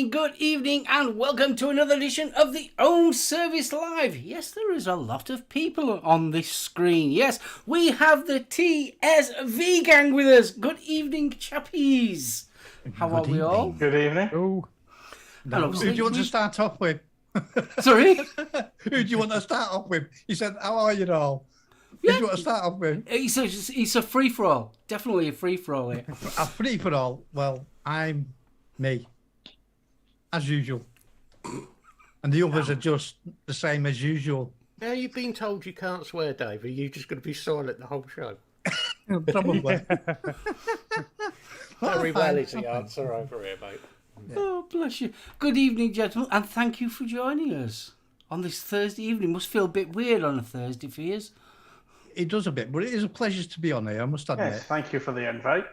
good evening, and welcome to another edition of the Ohm Service Live. Yes, there is a lot of people on this screen. Yes, we have the TSV gang with us. Good evening, chappies. How are we all? Good evening. Oh, Who Who do you want to start off with? Sorry? Who do you want to start off with? You said, how are you all? Who do you want to start off with? It's a free-for-all. Definitely a free-for-all here. A free for all. Well, I'm me, as usual. And the others are just the same as usual. now you've been told you can't swear, Dave. Are you just going to be silent the whole show? Probably. Very well is the answer over here, mate. Oh, bless you. Good evening, gentlemen, and thank you for joining us on this Thursday evening. Must feel a bit weird on a Thursday for you. It does a bit, but it is a pleasure to be on here, I must admit. Yes, thank you for the invite.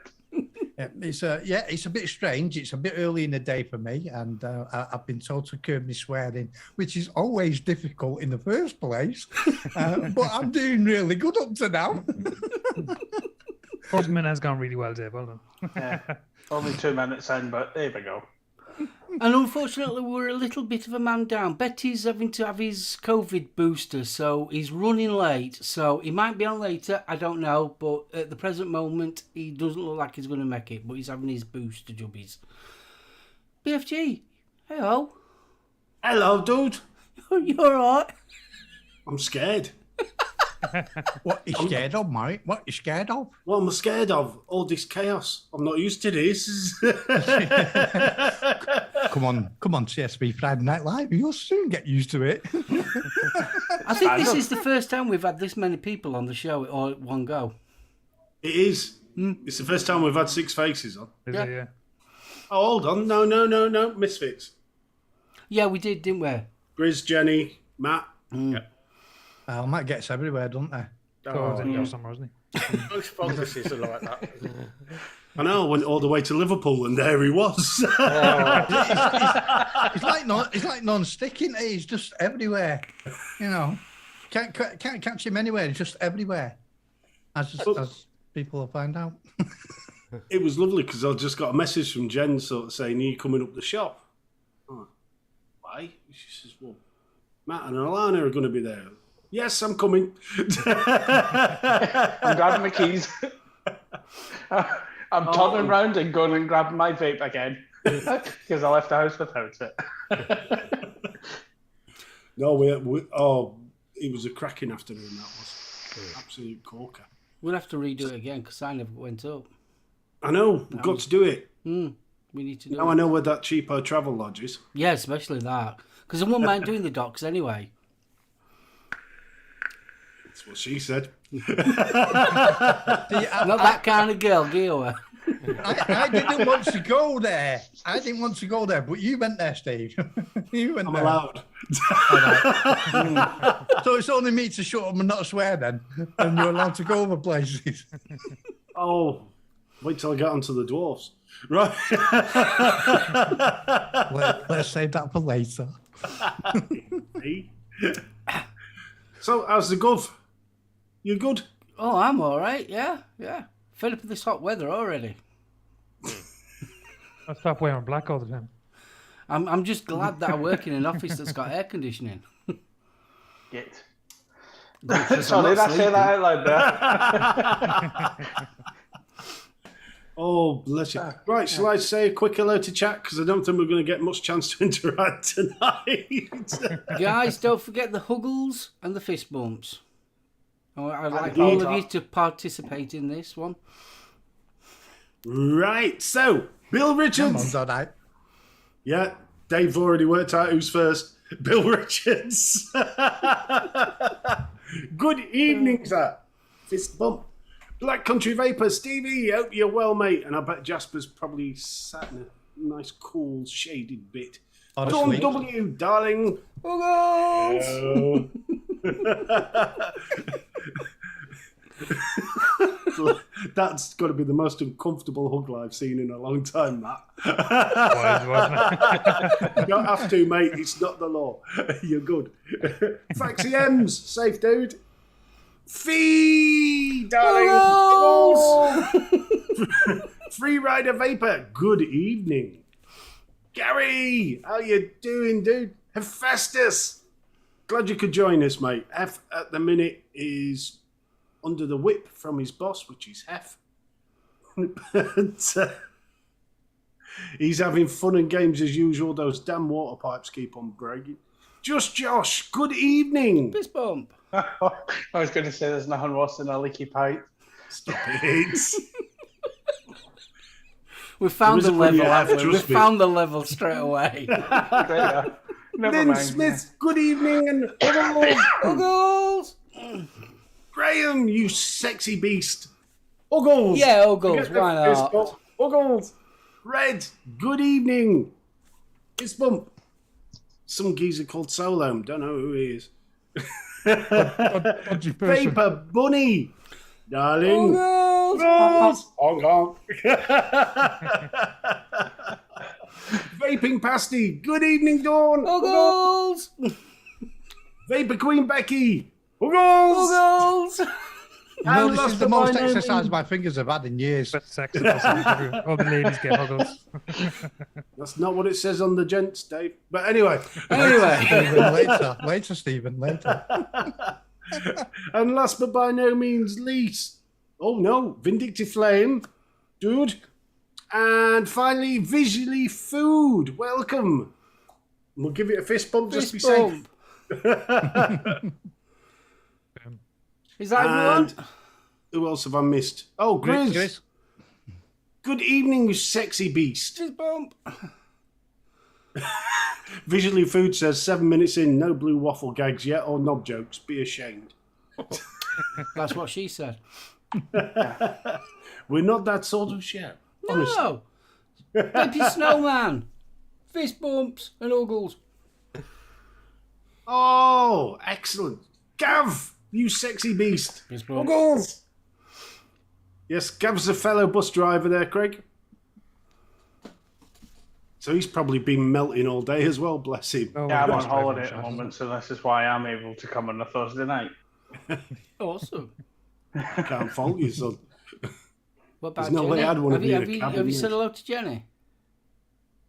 It's a bit strange. It's a bit early in the day for me, and I've been told to curb my swearing, which is always difficult in the first place. But I'm doing really good up to now. First minute has gone really well, Dave. Well done. Yeah, only 2 minutes in, but there we go. And unfortunately, we're a little bit of a man down. Betty's having to have his COVID booster, so he's running late. So he might be on later, I don't know. But at the present moment, he doesn't look like he's going to make it. But he's having his booster jubbies. BFG, hello. Hello, dude. You alright? I'm scared. What are you scared of, mate? What are you scared of? What am I scared of? All this chaos. I'm not used to this. Come on, CSB Friday Night Live. You'll soon get used to it. I think this is the first time we've had this many people on the show all at one go. It is. It's the first time we've had 6 faces on. Is Yeah. it, yeah. Oh, hold on. No. Misfits. Yeah, we did, didn't we? Grizz, Jenny, Matt. Yeah. Matt gets everywhere, don't they? Oh, was in somewhere, wasn't he? Most focuses are like that. I know. I went all the way to Liverpool and there he was. He's like non-stick, isn't he? He's just everywhere. You know, can't catch him anywhere. He's just everywhere, as people will find out. It was lovely because I just got a message from Jen sort of saying, "Are you coming up the shop?" I'm like, why? She says, "Well, Matt and Alana are going to be there." Yes, I'm coming. I'm grabbing my keys. I'm turning around and going and grabbing my vape again because I left the house without it. No, it was a cracking afternoon. That was absolute corker. We'll have to redo it again because I never went up. I know. We've got to do it. We need to do Now it. I know where that cheapo travel lodge is. Yeah, especially that. Because I wouldn't mind doing the docks anyway. That's what she said. Not that kind of girl, Gioa. I didn't want to go there. But you went there, Steve. You went I'm there. allowed. So it's only me to shut up and not swear then, and you're allowed to go over places. Oh, wait till I get onto the dwarfs. Right. Let's save that for later. Hey. So, how's the gov? You good? Oh, I'm all right. Yeah. Fed up with this hot weather already. I stop wearing black all the time. I'm just glad that I work in an office that's got air conditioning. Git. Because Sorry, I'm did I not say that out loud there? Oh, bless you. Right, shall I say a quick hello to chat? Because I don't think we're going to get much chance to interact tonight. Guys, don't forget the huggles and the fist bumps. I'd like the all dog. of you to participate in this one. Right, so, Bill Richards. Mum's all right. Yeah, Dave's already worked out who's first. Bill Richards. Good evening, sir. Fist bump. Black Country Vapor, Stevie, hope you're well, mate. And I bet Jasper's probably sat in a nice, cool, shaded bit. Dawn W, darling. Huggles! That's got to be the most uncomfortable hug I've seen in a long time, Matt. Wise, wasn't it? You don't have to, mate. It's not the law. You're good. Faxi M's, safe dude. Fee, darling. Huggles! Free Rider Vapor, good evening. Gary, how you doing, dude? Hephaestus, glad you could join us, mate. Hef at the minute is under the whip from his boss, which is Hef. But, he's having fun and games as usual. Those damn water pipes keep on breaking. Just Josh, good evening. Fist bump. I was going to say there's nothing worse than a leaky pipe. Stop it. We found the There isn't one level, you have, haven't we? We trust me. found the level straight away. Never Lynn mind. Smith, good evening. And Uggles! Graham, you sexy beast. Uggles. Yeah, Uggles, why not? Uggles. Red, good evening. Fist bump. Some geezer called SoulOhm. Don't know who he is. Dodgy person. Vapor Bunny. Darling. Uggles! Hong Kong. Vaping Pasty. Good evening, Dawn. Uggles! Vapor Queen Becky. Uggles. Uggles! No, And this last is the but by most no exercise means- my fingers have had in years. But sexy person. All the ladies get huggles. That's not what it says on the gents, Dave. But anyway. Stephen, later, Stephen, later. And last but by no means least, oh no, Vindictive Flame, dude. And finally, Visually Food, welcome. We'll give it a fist bump just to be Fist safe. bump. Is that everyone? And who else have I missed? Oh, Grizz. Chris, Good evening, you sexy beast. Fist bump. Visually Food says 7 minutes in, no blue waffle gags yet or knob jokes. Be ashamed. That's what she said. We're not that sort of show. Honestly. No! Baby Snowman! Fist bumps and Uggles. Oh, excellent. Gav, you sexy beast. Fist bump. Uggles. Yes, Gav's a fellow bus driver there, Craig. So he's probably been melting all day as well, bless him. Oh, Yeah, I'm on that's holiday very at the nice. moment, so this is why I'm able to come on a Thursday night. Awesome. Can't fault you, son. What about There's no way Jenny? I'd wanna have be you, in a have you, cabin have you yet. said hello to Jenny?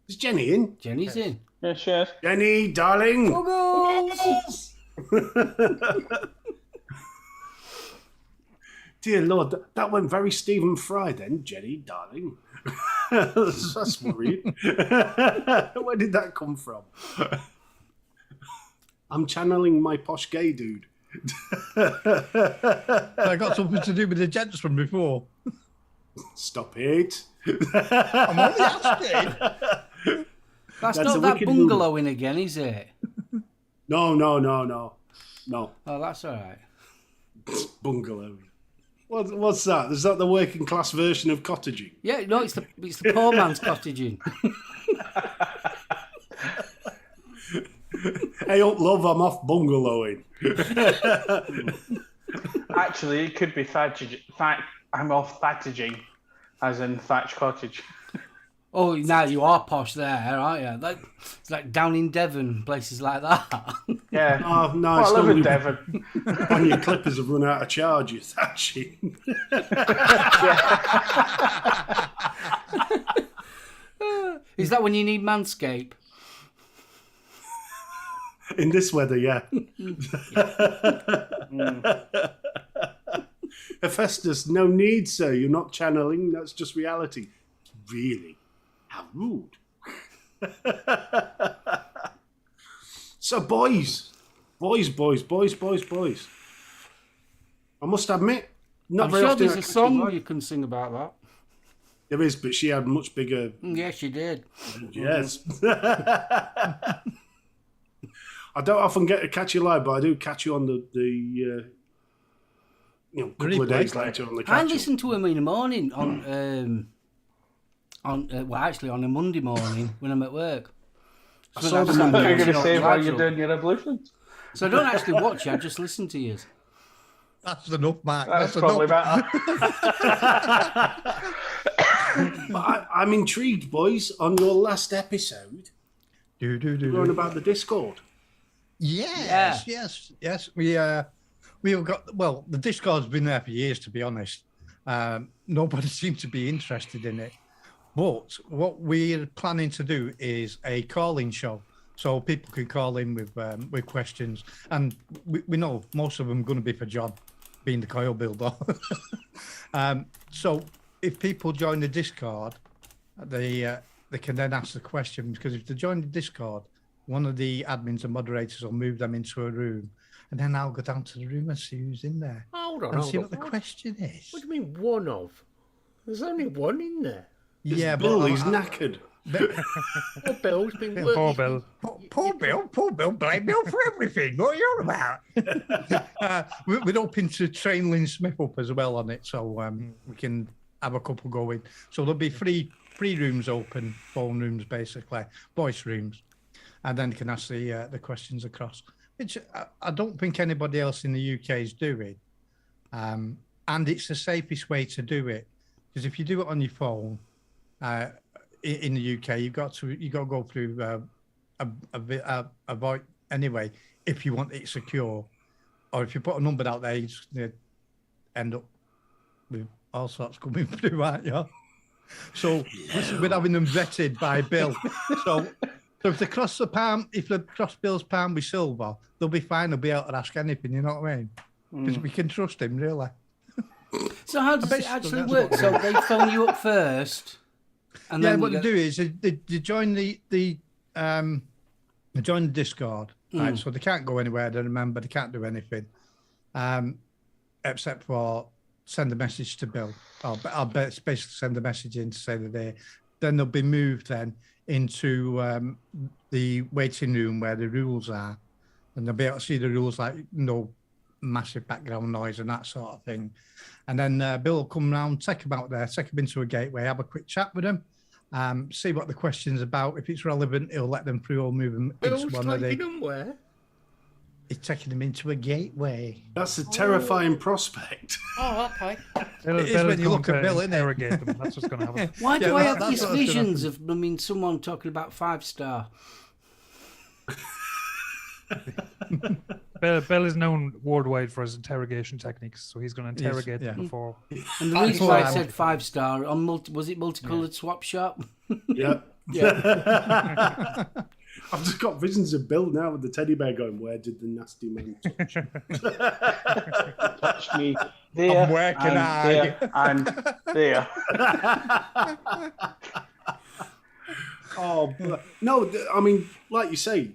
Is Jenny in? Jenny's in. Yes, yes. Jenny, darling. Uggles! Dear Lord, that went very Stephen Fry then, Jenny, darling. That's worrying. Where did that come from? I'm channeling my posh gay dude. I got something to do with the gents from before. Stop it. I'm only asking. That's That's a not that wicked bungalowing again, is it? No. Oh, that's all right. Bungalow. What's that? Is that the working class version of cottaging? Yeah, no, it's the poor man's cottaging. Hey up, love, I'm off bungalowing. Actually, it could be thatching. I'm off thatching, as in thatch cottage. Oh, now you are posh there, aren't you? It's like down in Devon, places like that. Yeah. Oh, no, Well, it's I live in normally Devon. when your clippers have run out of charge, you're thatching. Is that when you need Manscape? In this weather, yeah. Hephaestus, no need, sir. You're not channeling. That's just reality. Really? How rude. So, boys. I must admit, not I'm very sure often there's I a catch song live. you can sing about that. There is, but she had much bigger. Yes, you did. Yes. I don't often get to catch you live, but I do catch you on the couple of days later on the I catch. listen to him in the morning on a Monday morning when I'm at work. So saw I them start on the- You're going to catching say up while live you're stuff. doing your revolutions? So I don't actually watch you, I just listen to you. That's enough, Mark. That's That's probably enough. better. But I'm intrigued, boys, on your last episode, going about the Discord. Yes. We have got, well, the Discord's been there for years, to be honest. Nobody seemed to be interested in it. But what we're planning to do is a call-in show, so people can call in with questions, and we know most of them are going to be for John, being the coil builder. So if people join the Discord, they can then ask the question, because if they join the Discord, one of the admins and moderators will move them into a room, and then I'll go down to the room and see who's in there. Hold on, and hold see on. what the question is. What do you mean one of? There's only one in there. Yeah, Bill, but he's knackered. Oh, Bill's been Poor working. Bill. Poor Bill, blame Bill for everything. What are you on about? We're hoping to train Lynn Smith up as well on it, so we can have a couple going. So there'll be three rooms open, phone rooms basically, voice rooms, and then you can ask the questions across, which I don't think anybody else in the UK is doing, and it's the safest way to do it, because if you do it on your phone, in the UK, you've got to go through a voice anyway. If you want it secure, or if you put a number out there, you just end up with all sorts coming through, aren't you? So we're having them vetted by Bill. So if they cross the palm, if they cross Bill's palm with silver, they'll be fine. They'll be able to ask anything. You know what I mean? Because we can trust him, really. So how does it actually work? So they phone you up first, and then what they do is they join the Discord, right? So they can't go anywhere. They remember they can't do anything, except for send a message to Bill. I'll basically send a message in to say that then they'll be moved then into the waiting room where the rules are, and they'll be able to see the rules, like no massive background noise and that sort of thing. And then Bill will come round, take them out there, take them into a gateway, have a quick chat with them, see what the question's about. If it's relevant, he'll let them through or move them into one of the... them where? He's taking them into a gateway. That's a terrifying prospect. Oh, okay. It is when you look at Bill, isn't it? Interrogate them. That's what's going to happen. Why do I have that's these what's gonna visions of, someone talking about 5-star? Bill is known worldwide for his interrogation techniques, so he's going to interrogate them yeah. before. And the reason why I said 5-star on was it multicoloured swap shop? Yeah. Yeah. I've just got visions of Bill now with the teddy bear going, "Where did the nasty man touch?" Touch me there. I'm working and there. Oh, no, I mean, like you say,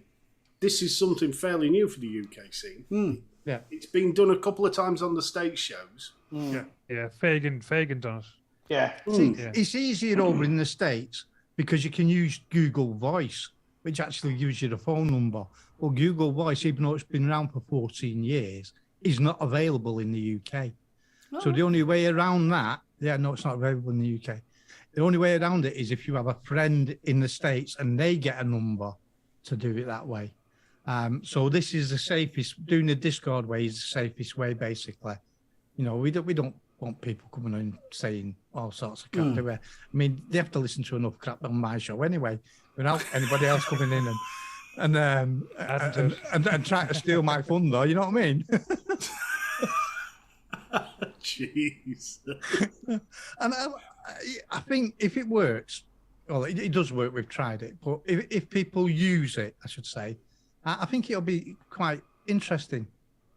this is something fairly new for the UK scene. Yeah. It's been done a couple of times on the stage shows. Yeah, Fagan done it. Yeah. See, it's easier over in the States because you can use Google Voice, which actually gives you the phone number. Well, Google Voice, even though it's been around for 14 years, is not available in the UK. So the only way around that, it's not available in the UK. The only way around it is if you have a friend in the States and they get a number to do it that way. So this is the safest, doing the Discord way is the safest way, basically. You know, we don't want people coming in saying all sorts of crap, do we? I mean, they have to listen to enough crap on my show anyway, without anybody else coming in and trying to steal my thunder. You know what I mean? Jeez. And I think if it works, well, it does work. We've tried it, but if people use it, I should say, I think it'll be quite interesting.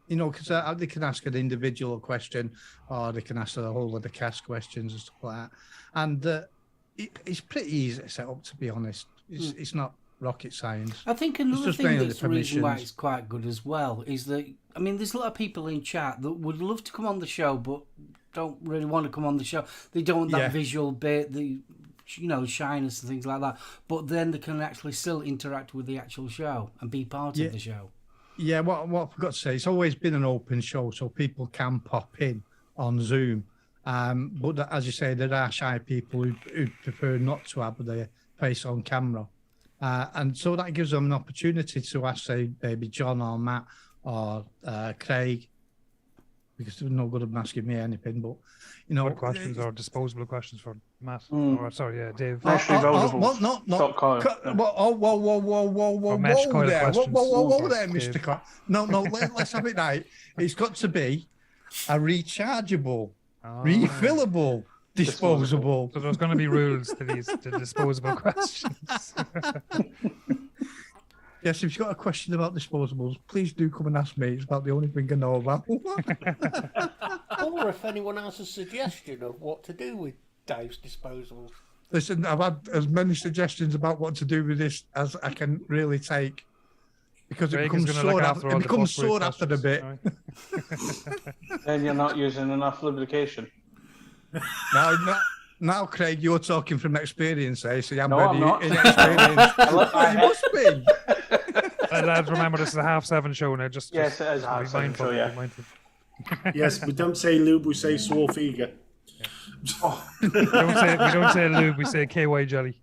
You know, because they can ask an individual question, or they can ask a whole of the cast questions and stuff like that. And it's pretty easy to set up, to be honest. It's not rocket science. I think another just thing mainly that's the the reason why permissions. it's quite good as well is that, I mean, there's a lot of people in chat that would love to come on the show, but don't really want to come on the show. They don't want that visual bit, the shyness and things like that. But then they can actually still interact with the actual show and be part of the show. Yeah, what I forgot to say, it's always been an open show, so people can pop in on Zoom. But as you say, there are shy people who prefer not to have their face on camera. And so that gives them an opportunity to ask, say, maybe John or Matt or Craig, because they're no good at asking me anything. But, you know... What questions are disposable questions for Matt? Or, sorry, Dave. Mesh revolvable. What? No. Stop coil. Whoa mesh coil there. questions. Whoa there, Dave. Mr. Coil. No, let's have it right. It's got to be a rechargeable, refillable disposable. So there's going to be rules to these disposable questions. Yes, if you've got a question about disposables, please do come and ask me. It's about the only thing I know about. Or if anyone has a suggestion of what to do with Dave's disposables. Listen, I've had as many suggestions about what to do with this as I can really take. Because it Craig is becomes gonna look sore after after, all it the becomes Buckbeak sore after a questions, bit. right? Then you're not using enough lubrication. Now, Craig, you're talking from experience, eh? So I'm No, very I'm not. inexperienced. You must be. Lads, remember this is a 7:30 show now. Yes, it is be 7:30 mindful, show, yeah. be mindful. Yes, we don't say lube, we say Swarfiga. We don't say lube, we say KY jelly.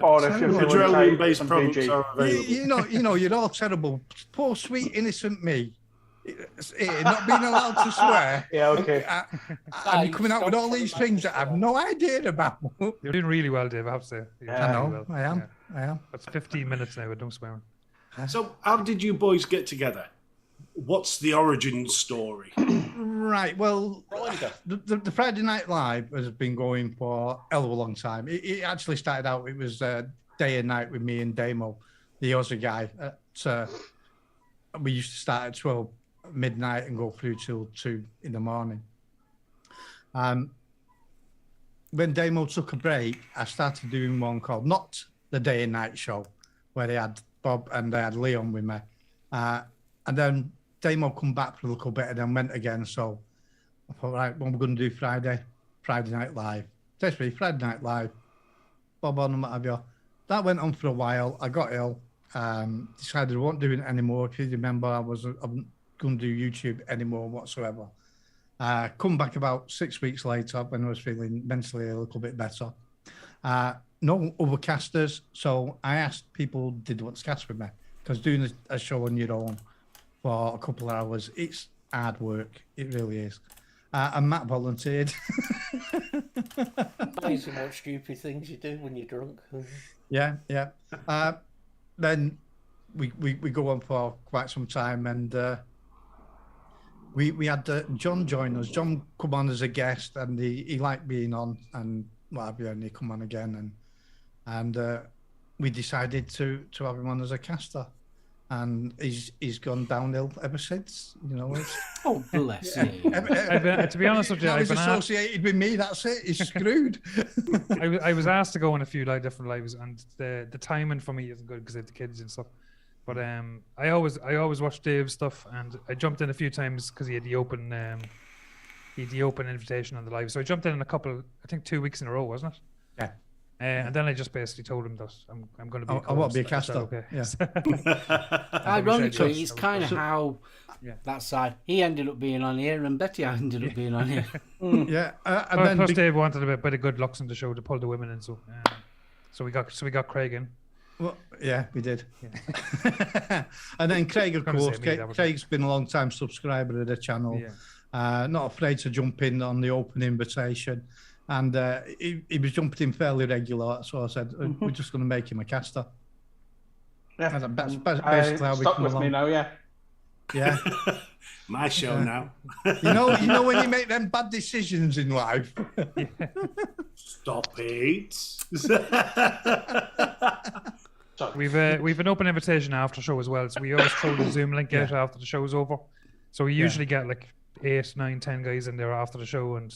Or if you're feeling tight, Petroleum-based some products PG. are available. You know, you're all terrible. Poor, sweet, innocent me. Not being allowed to swear. Yeah, okay. And you're coming out with all these things that I have no idea about. You're doing really well, Dave, I have to say. You're I doing know, really well. I am. Yeah. I am. That's 15 minutes now with no swearing. So, how did you boys get together? What's the origin story? Right. Well, Grinder. the Friday Night Live has been going for a hell of a long time. It actually started out, it was day and night with me and Damo, the Aussie guy. We used to start at 12 midnight and go through till 2 in the morning. When Damo took a break, I started doing one called Not the Day and Night Show, where they had Bob and they had Leon with me. And then Damo come back for a little bit and then went again. So I thought, right, what we're going to do Friday Night Live. Text me, Friday Night Live. Bob on and what have you. That went on for a while. I got ill. Decided I won't do it anymore. If you remember, I'm going to do YouTube anymore whatsoever. Come back about 6 weeks later when I was feeling mentally a little bit better. No other casters, so I asked people did want to cast with me, because doing a show on your own for a couple of hours, it's hard work. It really is. And Matt volunteered. Amazing what stupid things you do when you're drunk. Yeah. Then we go on for quite some time, and we had John join us. John come on as a guest, and he liked being on and what have you, and he come on again, and we decided to have him on as a caster, and he's gone downhill ever since. You know. Oh, bless you. To be honest with you, Now I've he's been associated with me. That's it. He's screwed. I was asked to go on a few different lives, and the timing for me isn't good because I have the kids and stuff. But I always watch Dave's stuff, and I jumped in a few times because he had the open invitation on the live. So I jumped in a couple, I think 2 weeks in a row, wasn't it? Yeah. And then I just basically told him that I'm going to be. I won't be a co-host. Is that caster. Okay. Yeah. Ironically, Yes. it's kind of how that side. He ended up being on here, and Betty ended up being on here. Yeah. And then Plus, Dave wanted a bit of good looks in the show to pull the women in, so we got Craig in. Well, yeah, we did. Yeah. And then Craig, of Gonna course, say me, that was- Craig's been a long time subscriber of the channel. Yeah. Not afraid to jump in on the open invitation. And he was jumping in fairly regular. So I said, we're just going to make him a caster. Yeah, That's basically how we stuck come with along. me now, yeah. Yeah. My show now. You know when you make them bad decisions in life. Stop it. We've an open invitation after show as well, so we always throw the Zoom link out after the show's over. So we usually get like 8, 9, 10 guys in there after the show and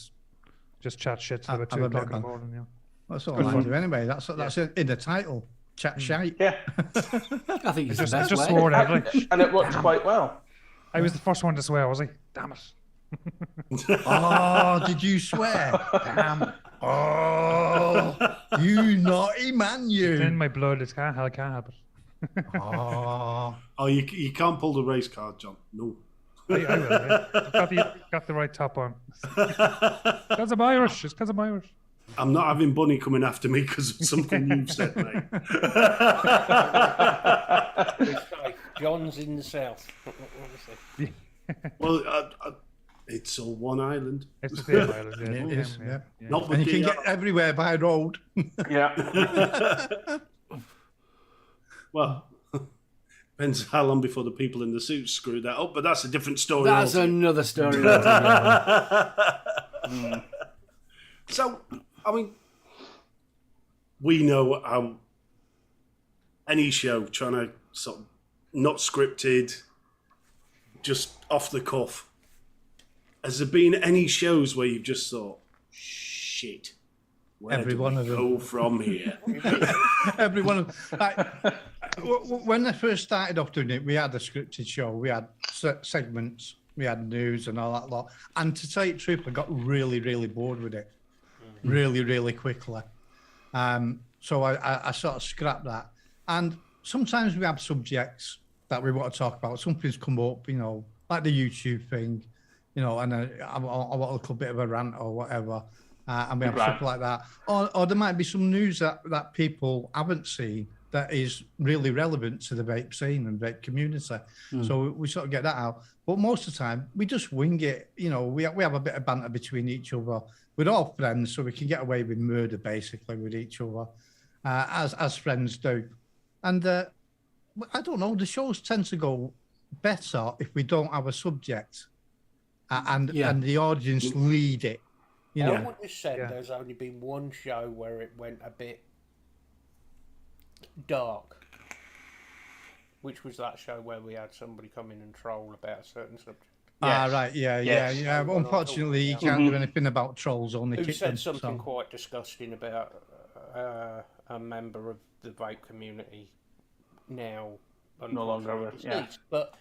just chat shit till about 2 Have a bit o'clock of in the fun. morning. Yeah. That's all I do anyway. That's in the title. Chat shite. Yeah. I think it's I the best just way. swore out. Like, And it works quite well. I was the first one to swear, was I? Damn it. Oh, did you swear? Damn. Oh, you naughty man, It's in you. my blood. I can't help it. Oh, Oh, you can't pull the race card, John. No. I will. Yeah. Got the right top on. Because I'm Irish. It's because I'm Irish. I'm not having Bunny coming after me because of something you've said, mate. John's in the south. Well, it's all one island. It's the same island. Yeah. it is. Yeah. Not And with you can the, get everywhere by road. Yeah. well, depends how long before the people in the suits screw that up, but that's a different story. That's altogether. another story. altogether. So, I mean, we know how any show trying to sort of not scripted, just off the cuff. Has there been any shows where you've just thought, shit, where Every do one we of them. go from here? Every one of when I first started off doing it, we had a scripted show, we had segments, we had news and all that lot. And to tell you the truth, I got really, really bored with it, really, really quickly. So I sort of scrapped that. And sometimes we have subjects that we want to talk about. Something's come up, you know, like the YouTube thing, you know, and I want a little bit of a rant or whatever. And we have stuff like that. Or there might be some news that people haven't seen that is really relevant to the vape scene and vape community. So we sort of get that out. But most of the time, we just wing it. You know, we have a bit of banter between each other. We're all friends, so we can get away with murder, basically, with each other, as friends do. And I don't know, the shows tend to go better if we don't have a subject and the audience lead it. You know, What you said, there's only been one show where it went a bit dark, which was that show where we had somebody come in and troll about a certain subject. Right, yeah. Well, unfortunately, you can't do anything about trolls. Only Who kick said them, something so. quite disgusting about a member of the vape community now No longer, deceased. But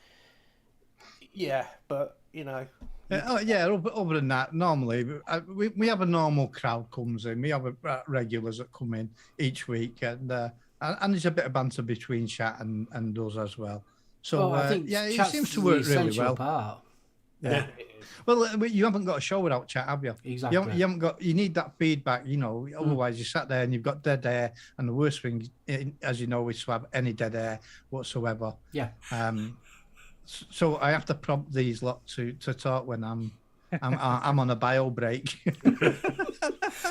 you know. Other than that, normally we have a normal crowd comes in. We have regulars that come in each week, and there's a bit of banter between chat and us as well. So I think it seems to work really well. Part. Yeah. Well, you haven't got a show without chat, have you? Exactly. You haven't got. You need that feedback, you know. Otherwise, you sat there and you've got dead air, and the worst thing, as you know, is to have any dead air whatsoever. Yeah. So I have to prompt these lot to talk when I'm on a bio break.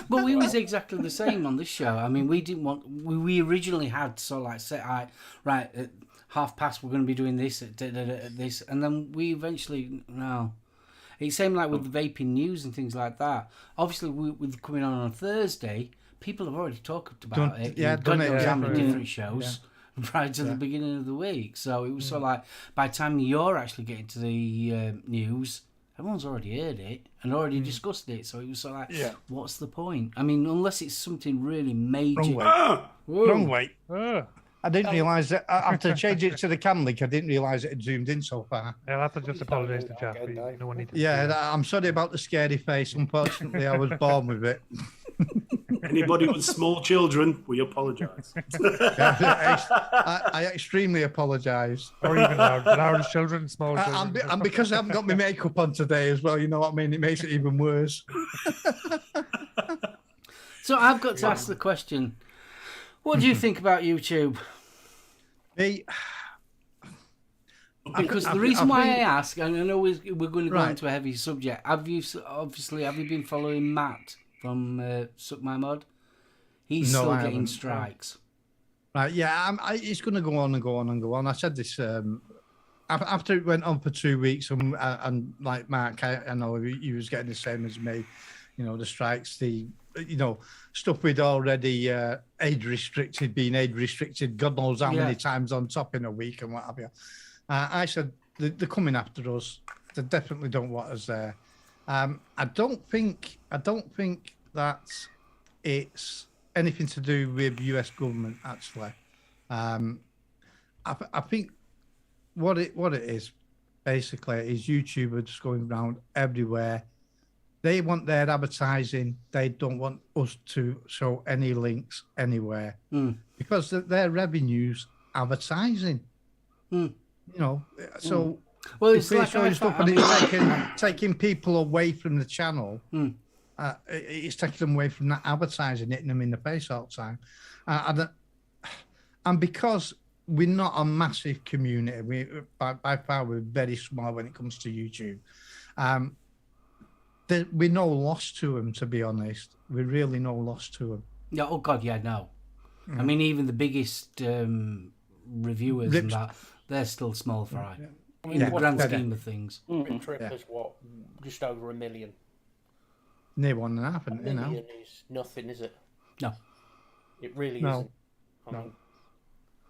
But we was exactly the same on this show. I mean, we didn't want. We originally had set right at past we're going to be doing this at this, and then we eventually no. It seemed like with the vaping news and things like that. Obviously, with coming on a Thursday, people have already talked about it. Done it how many different shows. Prior to the beginning of the week, so it was sort of like by the time you're actually getting to the news, everyone's already heard it and already discussed it. So it was sort of like, what's the point? I mean, unless it's something really major. Wrong way. I didn't realise that after changing it to the cam link, I didn't realise it had zoomed in so far. I'll have to just apologise to Jeff. No one needs to I'm sorry about the scary face. Unfortunately, I was born with it. Anybody with small children, we apologise. I extremely apologise. Or even loud children, small children. And because I haven't got my makeup on today as well, you know what I mean? It makes it even worse. So I've got to ask the question, what do you think about YouTube? Me, Because the reason why I ask, and I know we're going to go into a heavy subject, have you been following Matt from Suck My Mod? He's still getting strikes. Right, it's going to go on and go on and go on. I said this after it went on for 2 weeks, and like Mark, I know he was getting the same as me. You know, the strikes, stuff we'd already age restricted, God knows how many times on top in a week and what have you. I said they're coming after us. They definitely don't want us there. I don't think that it's anything to do with US government, actually. I think what it is basically is YouTube are just going around everywhere. They want their advertising. They don't want us to show any links anywhere because their revenues advertising. You know, so well, it's like showing stuff and it's taking people away from the channel. It's taking them away from that advertising, hitting them in the face all the time. And because we're not a massive community, by far we're very small when it comes to YouTube. We're no loss to them, to be honest. We're really no loss to them. Yeah. Oh God, yeah, no. I mean, even the biggest reviewers and that, they're still small fry in the grand scheme of things. Trip is what, just over 1 million. near 1.5, A you know. million is nothing, is it? No. It really No. isn't. I No. mean,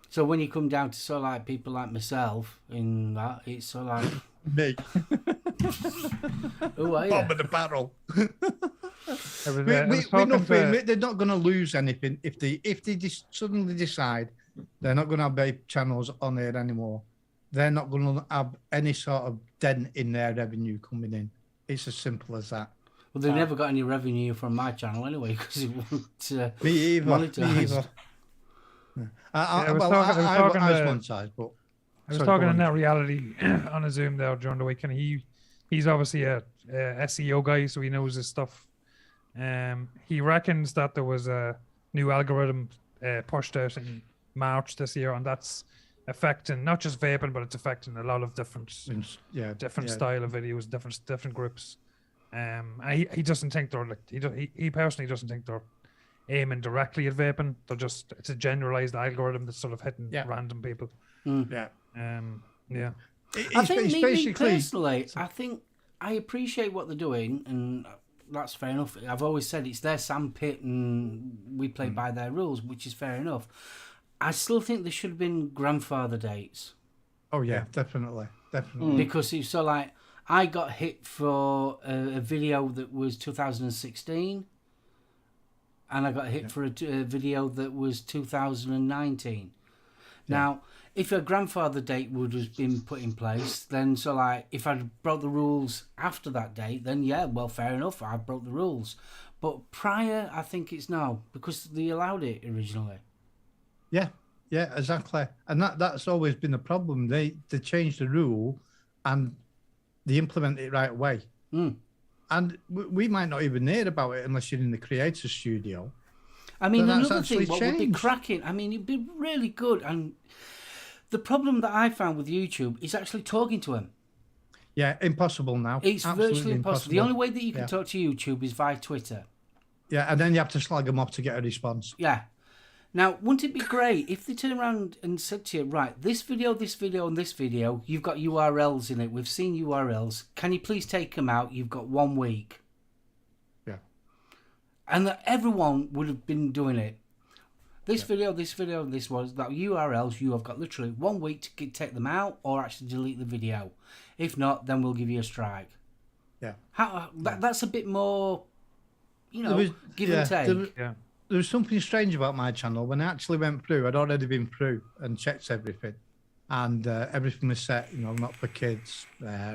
So when you come down to sort of like people like myself in that, it's sort of like, Me. who are Bottom you? of the barrel. I was, We I was know talking to, they're not going to lose anything if they just suddenly decide they're not going to have vape channels on there anymore. They're not going to have any sort of dent in their revenue coming in. It's as simple as that. Well, they never got any revenue from my channel anyway because it wasn't Me either. monetized. I was was talking to- monetized, but I was sorry, talking go to on. Net Reality on a Zoom there during the week, and he's obviously a SEO guy, so he knows his stuff. He reckons that there was a new algorithm pushed out in March this year, and that's affecting not just vaping, but it's affecting a lot of different style of videos, different groups. And he doesn't think they're like he personally doesn't think they're aiming directly at vaping. It's a generalized algorithm that's sort of hitting random people. Yeah. Yeah. I think It's me basically personally, I think I appreciate what they're doing, and that's fair enough. I've always said it's their sandpit, and we play by their rules, which is fair enough. I still think there should have been grandfather dates. Oh yeah, definitely. Because it's so like I got hit for a video that was 2016, and I got hit for a video that was 2019. Now, if a grandfather date would have been put in place, then so like if I'd broke the rules after that date, then yeah, well, fair enough, I broke the rules. But prior, I think it's no, because they allowed it originally. Yeah, exactly. And that's always been the problem. They change the rule and they implement it right away. And we might not even hear about it unless you're in the creator studio. I mean, But that's another thing, actually what would be changed. cracking, I mean, it'd be really good. And the problem that I found with YouTube is actually talking to him. Yeah, impossible now. It's Absolutely virtually impossible. The only way that you can Yeah. talk to YouTube is via Twitter. Yeah, and then you have to slag them off to get a response. Yeah. Now, wouldn't it be great if they turn around and said to you, right, this video, and this video, you've got URLs in it. We've seen URLs. Can you please take them out? You've got 1 week. Yeah. And that everyone would have been doing it. This video, and this was that URLs. You have got literally 1 week to take them out or actually delete the video. If not, then we'll give you a strike. Yeah. That's a bit more, give and take. There was something strange about my channel. When I actually went through, I'd already been through and checked everything. And everything was set, not for kids,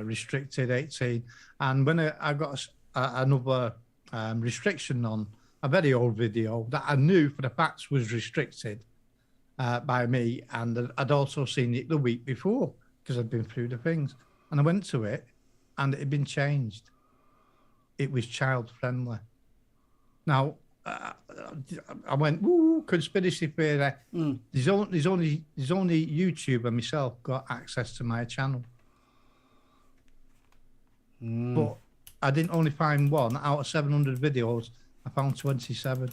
restricted 18. And when I got another restriction on a very old video that I knew for the facts was restricted by me, and I'd also seen it the week before because I'd been through the things. And I went to it, and it had been changed. It was child friendly. Now, I went, woo, conspiracy theory. There's only YouTube and myself got access to my channel. But I didn't only find one out of 700 videos. I found 27.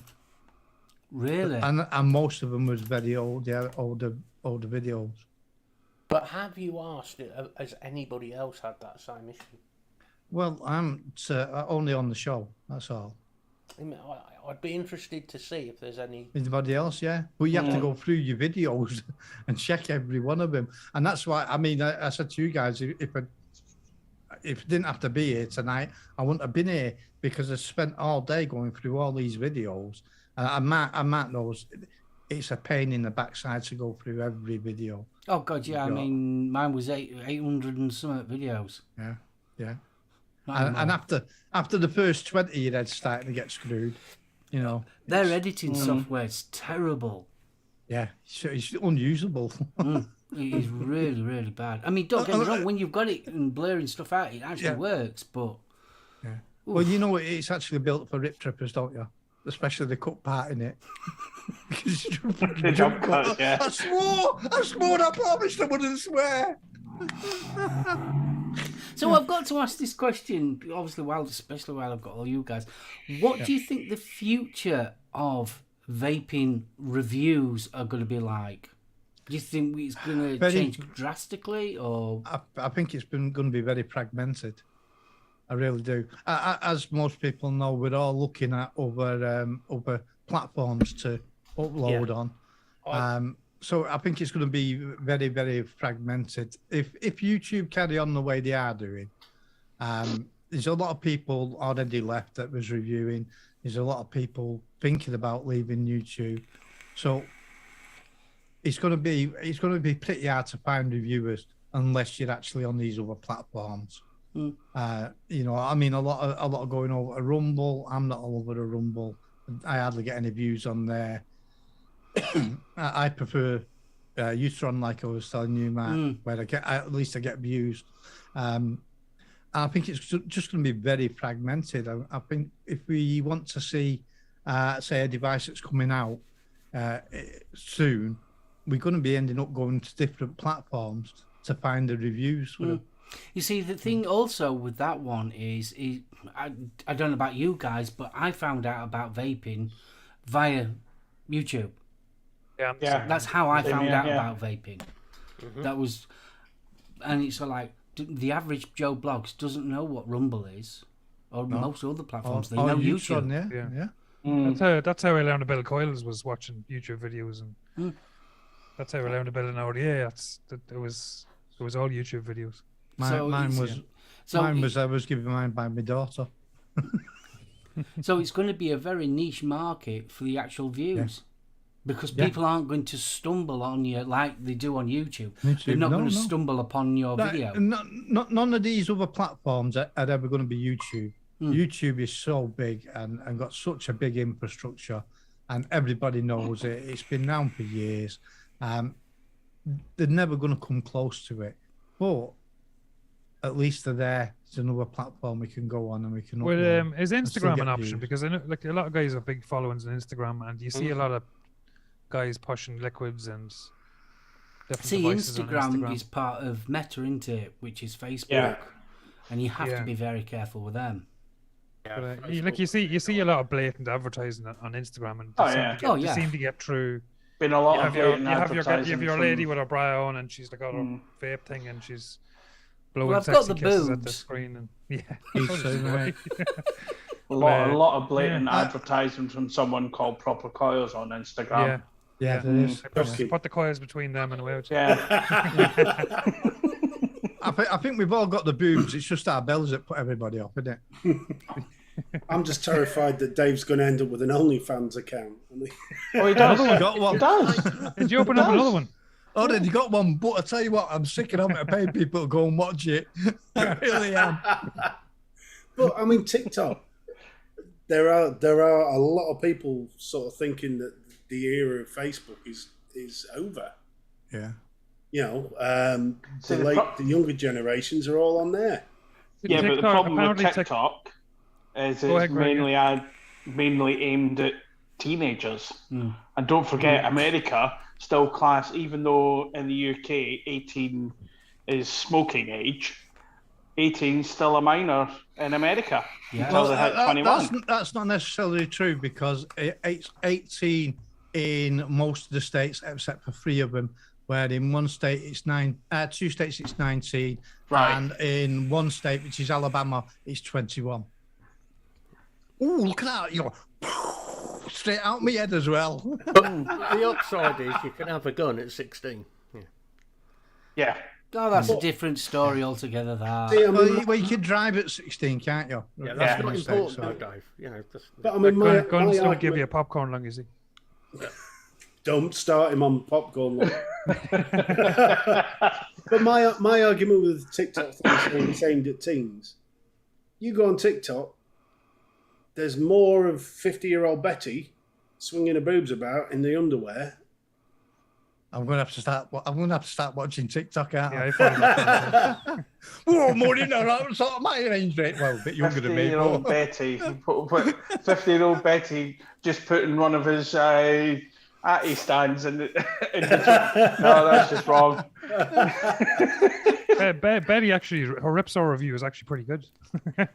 Really? And most of them was very old, older videos. but have you asked, has anybody else had that same issue? Well, I'm only on the show. That's all. I mean, I'd be interested to see if there's any. Anybody else? Yeah, but you have to go through your videos and check every one of them, and that's why. I mean, I said to you guys, if it didn't have to be here tonight, I wouldn't have been here because I spent all day going through all these videos. And Matt knows it's a pain in the backside to go through every video. Oh God, yeah. I mean, mine was 800 and some videos. Yeah. And after the first 20, your head's starting to get screwed. Their editing software is terrible. Yeah, it's unusable. It is really, really bad. I mean, don't get me wrong. When you've got it and blurring stuff out, it actually works. But well, it's actually built for rip trippers, don't you? Especially the cut part in it. The jump cut, yeah. I swore. I promised I wouldn't swear. So I've got to ask this question, obviously, especially while I've got all you guys. What do you think the future of vaping reviews are going to be like? Do you think it's going to change drastically, or? I think it's going to be very fragmented. I really do. As most people know, we're all looking at other platforms to upload on. So I think it's going to be very, very fragmented. If YouTube carry on the way they are doing, there's a lot of people already left that was reviewing. There's a lot of people thinking about leaving YouTube. So it's going to be pretty hard to find reviewers unless you're actually on these other platforms. You know, I mean, a lot of going over to Rumble. I'm not all over to Rumble. I hardly get any views on there. I prefer Utron, like I was telling you, Matt, where at least I get views. I think it's just going to be very fragmented. I think if we want to see, say, a device that's coming out soon, we're going to be ending up going to different platforms to find the reviews for them. You see, the thing also with that one is I don't know about you guys, but I found out about vaping via YouTube. Yeah. That's how I found out about vaping. That was, and it's like the average Joe Blogs doesn't know what Rumble is, or most other platforms. They know YouTube. That's how I learned to build coils, was watching YouTube videos, and that's how I learned to build an RDA. It was all YouTube videos. Mine was I was giving mine by my daughter. So it's going to be a very niche market for the actual views. Because people aren't going to stumble on you like they do on YouTube. They're not going to stumble upon your video. None of these other platforms are ever going to be YouTube. YouTube is so big and got such a big infrastructure, and everybody knows it. It's been around for years. They're never going to come close to it. But at least they're there. It's another platform we can go on and we can. Well, is Instagram an option? Views. Because I know, like, a lot of guys have big followings on Instagram, and you see a lot of guys pushing liquids and different devices on Instagram is part of Meta, isn't it? Which is Facebook, and you have to be very careful with them. But, you see a lot of blatant advertising on Instagram, and they seem to get through. Been a lot of you have your lady with her bra on, and she's got her vape thing, and she's blowing sexy kisses at the screen, and a lot of blatant advertising from someone called Proper Coils on Instagram. Yeah, there is. Put the coils between them and away. I think we've all got the boobs. It's just our bells that put everybody off, isn't it? I'm just terrified that Dave's going to end up with an OnlyFans account. Oh, he does. Got one. He does. Did you open up another one? Already got one, but I tell you what, I'm sick of having to pay people to go and watch it. I really am. But I mean, TikTok. There are a lot of people sort of thinking that the era of Facebook is over. Yeah. You know, the younger generations are all on there. Yeah, but the problem with TikTok is it's mainly aimed at teenagers. And don't forget, America still class, even though in the UK 18 is smoking age, 18 is still a minor in America until they hit 21. That's not necessarily true, because it's 18 in most of the states except for 3 of them, where in one state it's 2 states it's 19, and in one state, which is Alabama, it's 21. Oh, look at that! Straight out my head as well. The upside is you can have a gun at 16. Yeah. Oh, that's a different story altogether. That. Well, you can drive at 16, can't you? Yeah, that's not important, though, Dave. You know, but I mean, guns don't give you a popcorn lung, is he? Don't start him on popcorn lung. But my argument with TikTok is aimed at teens. You go on TikTok, there's more of 50-year-old Betty swinging her boobs about in the underwear. I'm going to have to start watching TikTok, aren't I? Yeah, I found that. Oh, more in there, sort of my age rate. Well, a bit younger than me. 50-year-old Betty. 50-year-old Betty just putting one of his Atty stands in the No, that's just wrong. Betty, actually, her Ripsaw review is actually pretty good. But,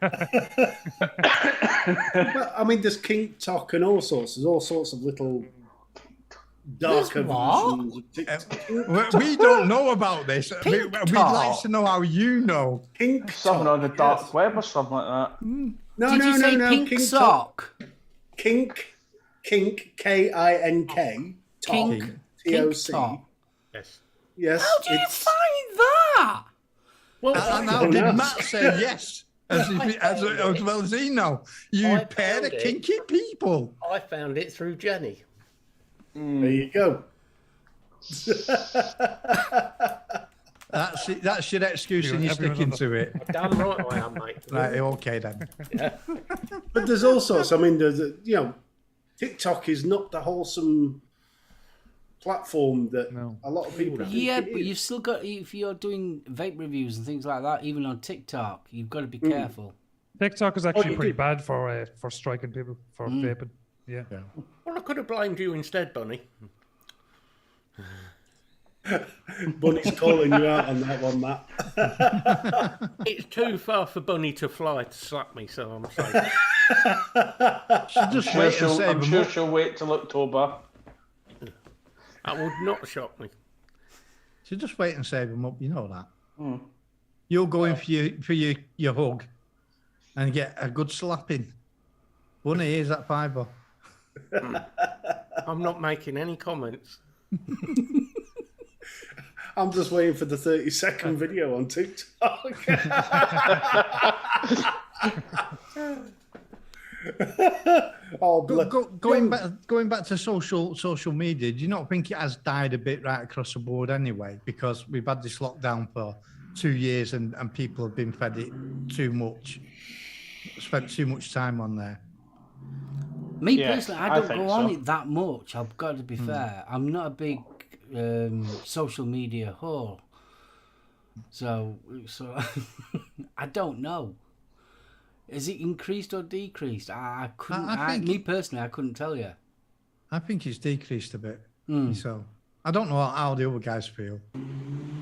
I mean, there's Kink Talk and all sorts. There's all sorts of little darker what? versions of TikTok. We don't know about this. We'd like to know how you know. Pink Something Talk, on the dark yes. web or something like that. No, Did you say pink King sock? Kink, K-I-N-K. Kink, Talk, Kink T-O-C. talk. Yes. Yes. How do you it's- find that? Well, And I how don't did know. Matt say yes? As well as he know. You I pair of found it. kinky people. I found it through Jenny. There you go. That's your excuse and you're Everyone sticking on to it. Damn right I am, mate. Right, okay then. But there's all sorts. I mean, TikTok is not the wholesome platform that No. a lot of people think Yeah, it but is. you've still got, if you're doing vape reviews and things like that, even on TikTok, you've got to be careful. TikTok is actually you pretty do. bad for striking people for vaping. Yeah. Well, I could have blamed you instead, Bunny. Bunny's calling you out on that one, Matt. It's too far for Bunny to fly to slap me, so I'm safe. Just wait and save I'm them sure up. she'll wait till October. That would not shock me. So just wait and save them up. You know that. You'll go in for your hug and get a good slapping. Bunny, here's that fiver. I'm not making any comments. I'm just waiting for the 30-second video on TikTok. Oh, Going back to social media, do you not think it has died a bit right across the board anyway? Because we've had this lockdown for 2 years and people have been fed it too much, spent too much time on there. Me Yeah, personally, I I don't think go on so. it that much. I've got to be fair. I'm not a big social media whore. So I don't know. Is it increased or decreased? I couldn't. Me personally, I couldn't tell you. I think it's decreased a bit. So I don't know how the other guys feel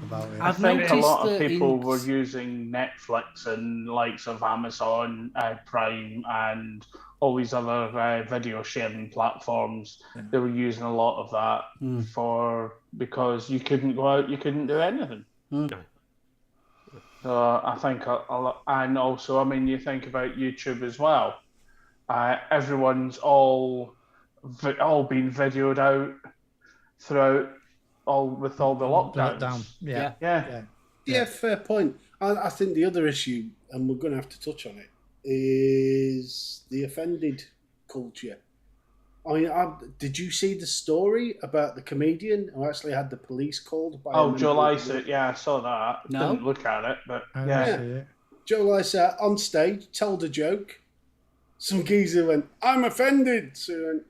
about it. I've I think a lot of noticed that people in- were using Netflix and likes of Amazon Prime and all these other video sharing platforms. They were using a lot of that because you couldn't go out, you couldn't do anything. No. So I think a lot, and also, I mean, you think about YouTube as well. Everyone's all been videoed out throughout with all the lockdowns. Lockdown. Yeah. Yeah, fair point. I think the other issue, and we're going to have to touch on it, is the offended culture. I mean, did you see the story about the comedian who actually had the police called by? Oh, Joe Lycett, yeah, I saw that. No. Didn't look at it, but I yeah. see it. Joe Lycett on stage told a joke. Some geezer went, "I'm offended." So he went,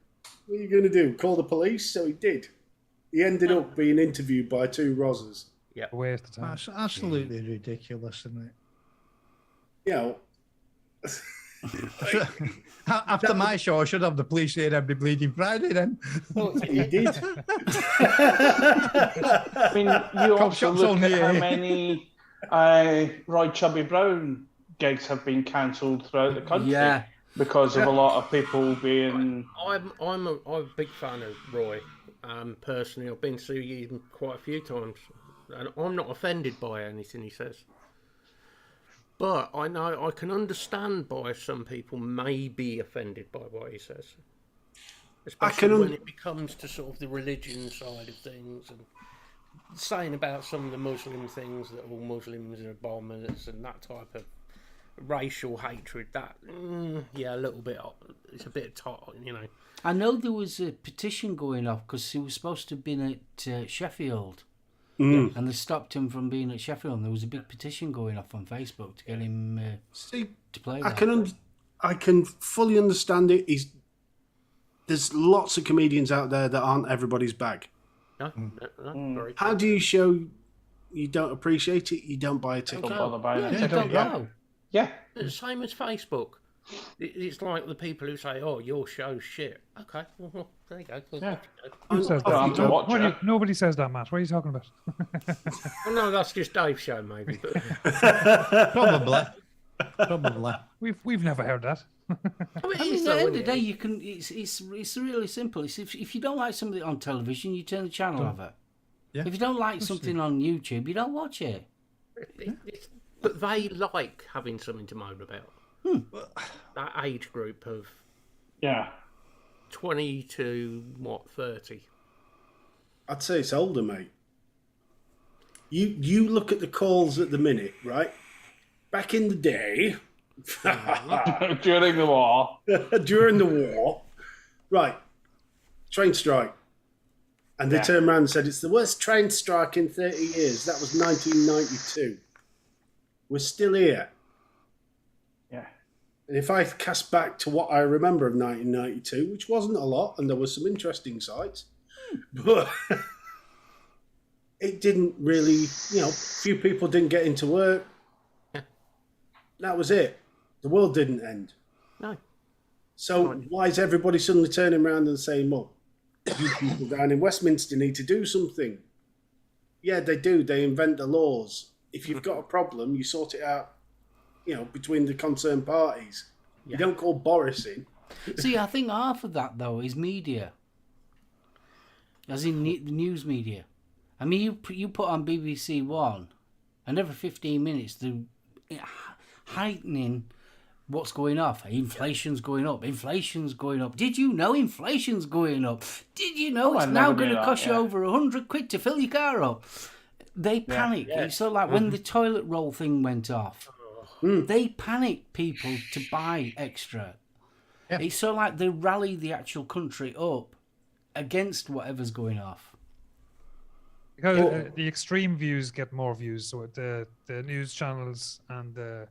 "What are you going to do? Call the police?" So he did. He ended up being interviewed by two Rozzers. A waste of time. That's absolutely ridiculous, isn't it? You know, After my show, I should have the police here every bleeding Friday then. he did. I mean, you also shop's look on at the how air. many Roy Chubby Brown gigs have been cancelled throughout the country Yeah. because of a lot of people being... I'm a big fan of Roy. Personally, I've been to see him quite a few times, and I'm not offended by anything he says. But I know I can understand why some people may be offended by what he says, especially when it becomes to sort of the religion side of things and saying about some of the Muslim things that all Muslims are bombers and that type of racial hatred. That a little bit. It's a bit you know. I know there was a petition going off because he was supposed to have been at Sheffield. And they stopped him from being at Sheffield. And there was a big petition going off on Facebook to get him to play there. I can fully understand it. There's lots of comedians out there that aren't everybody's bag. No, very How do you show you don't appreciate it? You don't buy a ticket. Don't bother buying a Yeah, ticket. don't know. Yeah. It's the same as Facebook. It's like the people who say, "Oh, your show's shit." Okay, well, there you go. Yeah. Who says don't have to that? watch it. Nobody says that, Matt. What are you talking about? Well, no, that's just Dave's show, maybe. But Probably. Probably. We've never heard that. I mean, at the end of the day, you can. It's really simple. It's if you don't like something on television, you turn the channel over. Yeah. If you don't like something on YouTube, you don't watch it. But they like having something to moan about. That age group of 20 to 30. I'd say it's older, mate. You look at the calls at the minute, right? Back in the day, during the war, right? Train strike, and they turned around and said it's the worst train strike in 30 years. That was 1992. We're still here. Yeah. And if I cast back to what I remember of 1992, which wasn't a lot, and there were some interesting sights, but it didn't really, few people didn't get into work. That was it. The world didn't end. No. So why is everybody suddenly turning around and saying, well, you people down in Westminster need to do something? Yeah, they do. They invent the laws. If you've got a problem, you sort it out, between the concerned parties. Yeah. You don't call Boris in. See, I think half of that, though, is media. As in the news media. I mean, you put on BBC One, and every 15 minutes, they're heightening what's going off. Inflation's going up. Inflation's going up. Did you know inflation's going up? Did you know it's now going to cost you over £100 to fill your car up? They panic. Yeah. It's so like when the toilet roll thing went off, they panic people to buy extra. Yeah. It's so like they rally the actual country up against whatever's going off. Because the extreme views get more views, so the news channels and the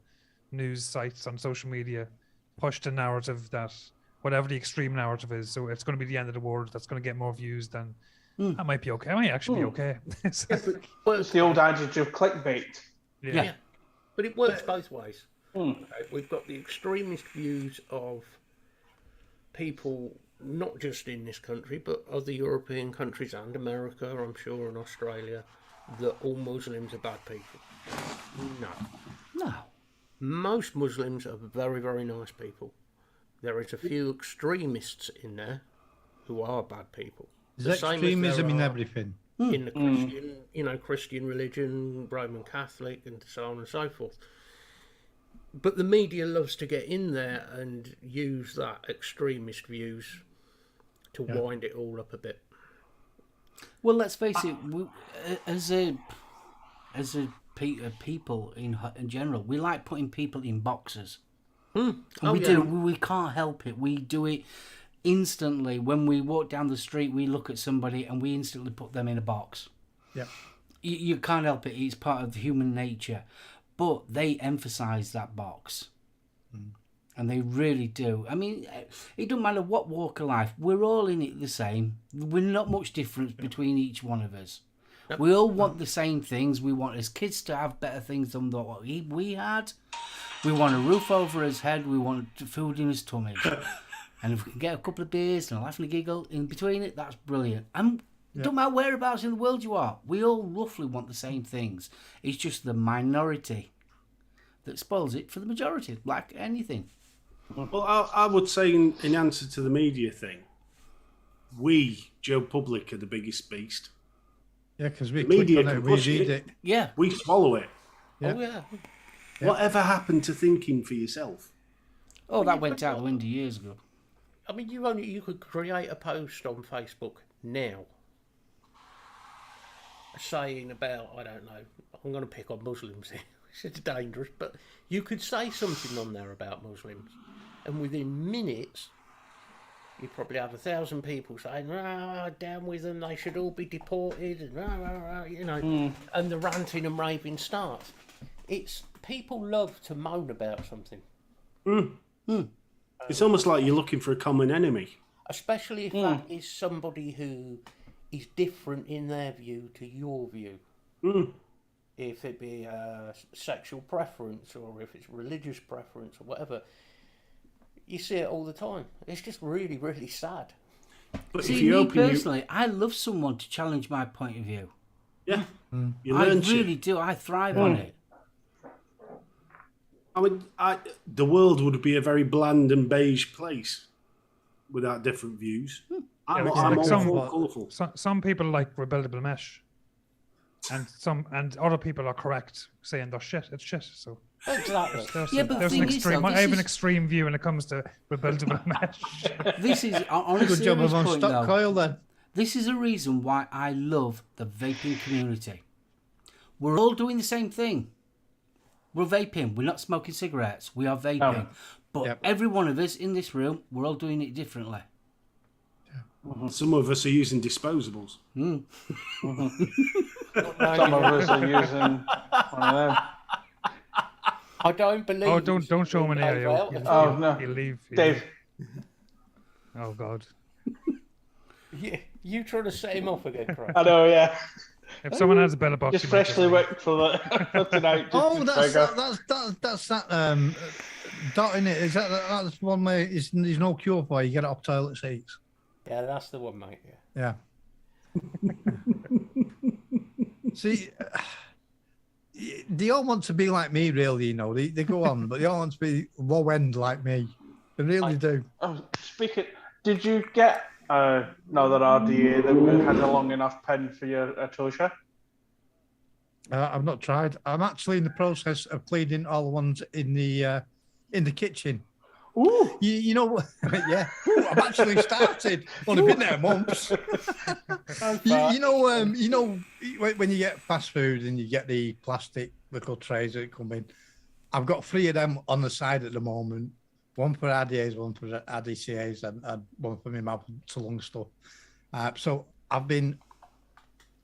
news sites on social media push the narrative that whatever the extreme narrative is, so it's going to be the end of the world, that's going to get more views than that might be okay. It might actually be okay. It's the old adage of clickbait. Yeah. But it works both ways. We've got the extremist views of people, not just in this country, but other European countries and America, I'm sure, and Australia, that all Muslims are bad people. No. Most Muslims are very, very nice people. There is a few extremists in there who are bad people. There's extremism in everything. In the Christian, Christian religion, Roman Catholic, and so on and so forth. But the media loves to get in there and use that extremist views to wind it all up a bit. Well, let's face it. As a people in general, we like putting people in boxes. We can't help it. We do it instantly. When we walk down the street, we look at somebody and we instantly put them in a box. Yeah, you can't help it. It's part of human nature. But they emphasise that box. And they really do. I mean, it doesn't matter what walk of life. We're all in it the same. We're not much difference between each one of us. Yep. We all want the same things. We want as kids to have better things than what we had. We want a roof over his head. We want food in his tummy. And if we can get a couple of beers and a laugh and a giggle in between it, that's brilliant. And don't matter whereabouts in the world you are. We all roughly want the same things. It's just the minority that spoils it for the majority, like anything. Well, I would say in answer to the media thing, we, Joe Public, are the biggest beast. Yeah, because we click on it, we read it. Yeah. We swallow it. Yeah. Oh, yeah. Whatever happened to thinking for yourself? Oh, that went out the window years ago. I mean, you could create a post on Facebook now saying about, I don't know, I'm going to pick on Muslims here. It's dangerous, but you could say something on there about Muslims, and within minutes, you'd probably have 1,000 people saying, down with them, they should all be deported, and and the ranting and raving starts. It's people love to moan about something. It's almost like you're looking for a common enemy. Especially if that is somebody who is different in their view to your view. If it be a sexual preference or if it's religious preference or whatever. You see it all the time. It's just really, really sad. But see, me personally, I love someone to challenge my point of view. Yeah. I really do. I thrive on it. I mean, the world would be a very bland and beige place without different views. I'm all for colourful. Some people like rebuildable mesh, and other people are correct saying they're shit. It's shit. So exactly. There's an extreme. I have an extreme view when it comes to rebuildable mesh. This is on a Good job of on point, stock coil then. This is a reason why I love the vaping community. We're all doing the same thing. We're vaping. We're not smoking cigarettes. We are vaping. But every one of us in this room, we're all doing it differently. Some of us are using disposables. Some of us are using one of them. I don't believe. Oh, don't show him an AO. No, he'll leave. Dave. Oh God. You trying to set him off again, Craig? I know, yeah. If someone has a bella box, just freshly whipped for tonight. That's that dot in it. Is that's one where there's no cure for? You get it off toilet seats. Yeah, that's the one, mate. Yeah. See, they all want to be like me, really. You know, they go on, but they all want to be low end like me. They really do. Speaking, did you get another RDA that had a long enough pin for your Atosha? I've not tried. I'm actually in the process of cleaning all the ones in the kitchen. Ooh, you know, yeah. Ooh, I've actually started. Only been there months. you know, when you get fast food and you get the plastic little trays that come in, I've got 3 of them on the side at the moment. One for RDAs, one for RDCAs, and one for my mouth to lung stuff. So I've been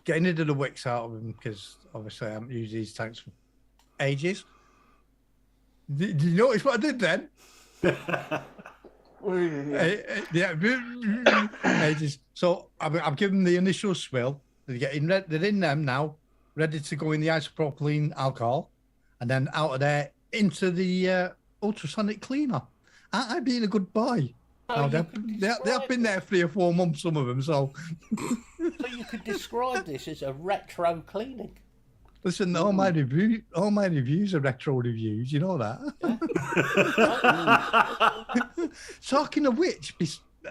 getting rid of the wicks out of them because obviously I haven't used these tanks for ages. Did you notice what I did then? Ages. So I've given them the initial swill. They're in them now, ready to go in the isopropylene alcohol, and then out of there into the ultrasonic cleaner. I've been a good boy. Oh, they have been there 3 or 4 months, some of them. So you could describe this as a retro cleaning. Listen, all my reviews are retro reviews. You know that. Yeah. Talking of which,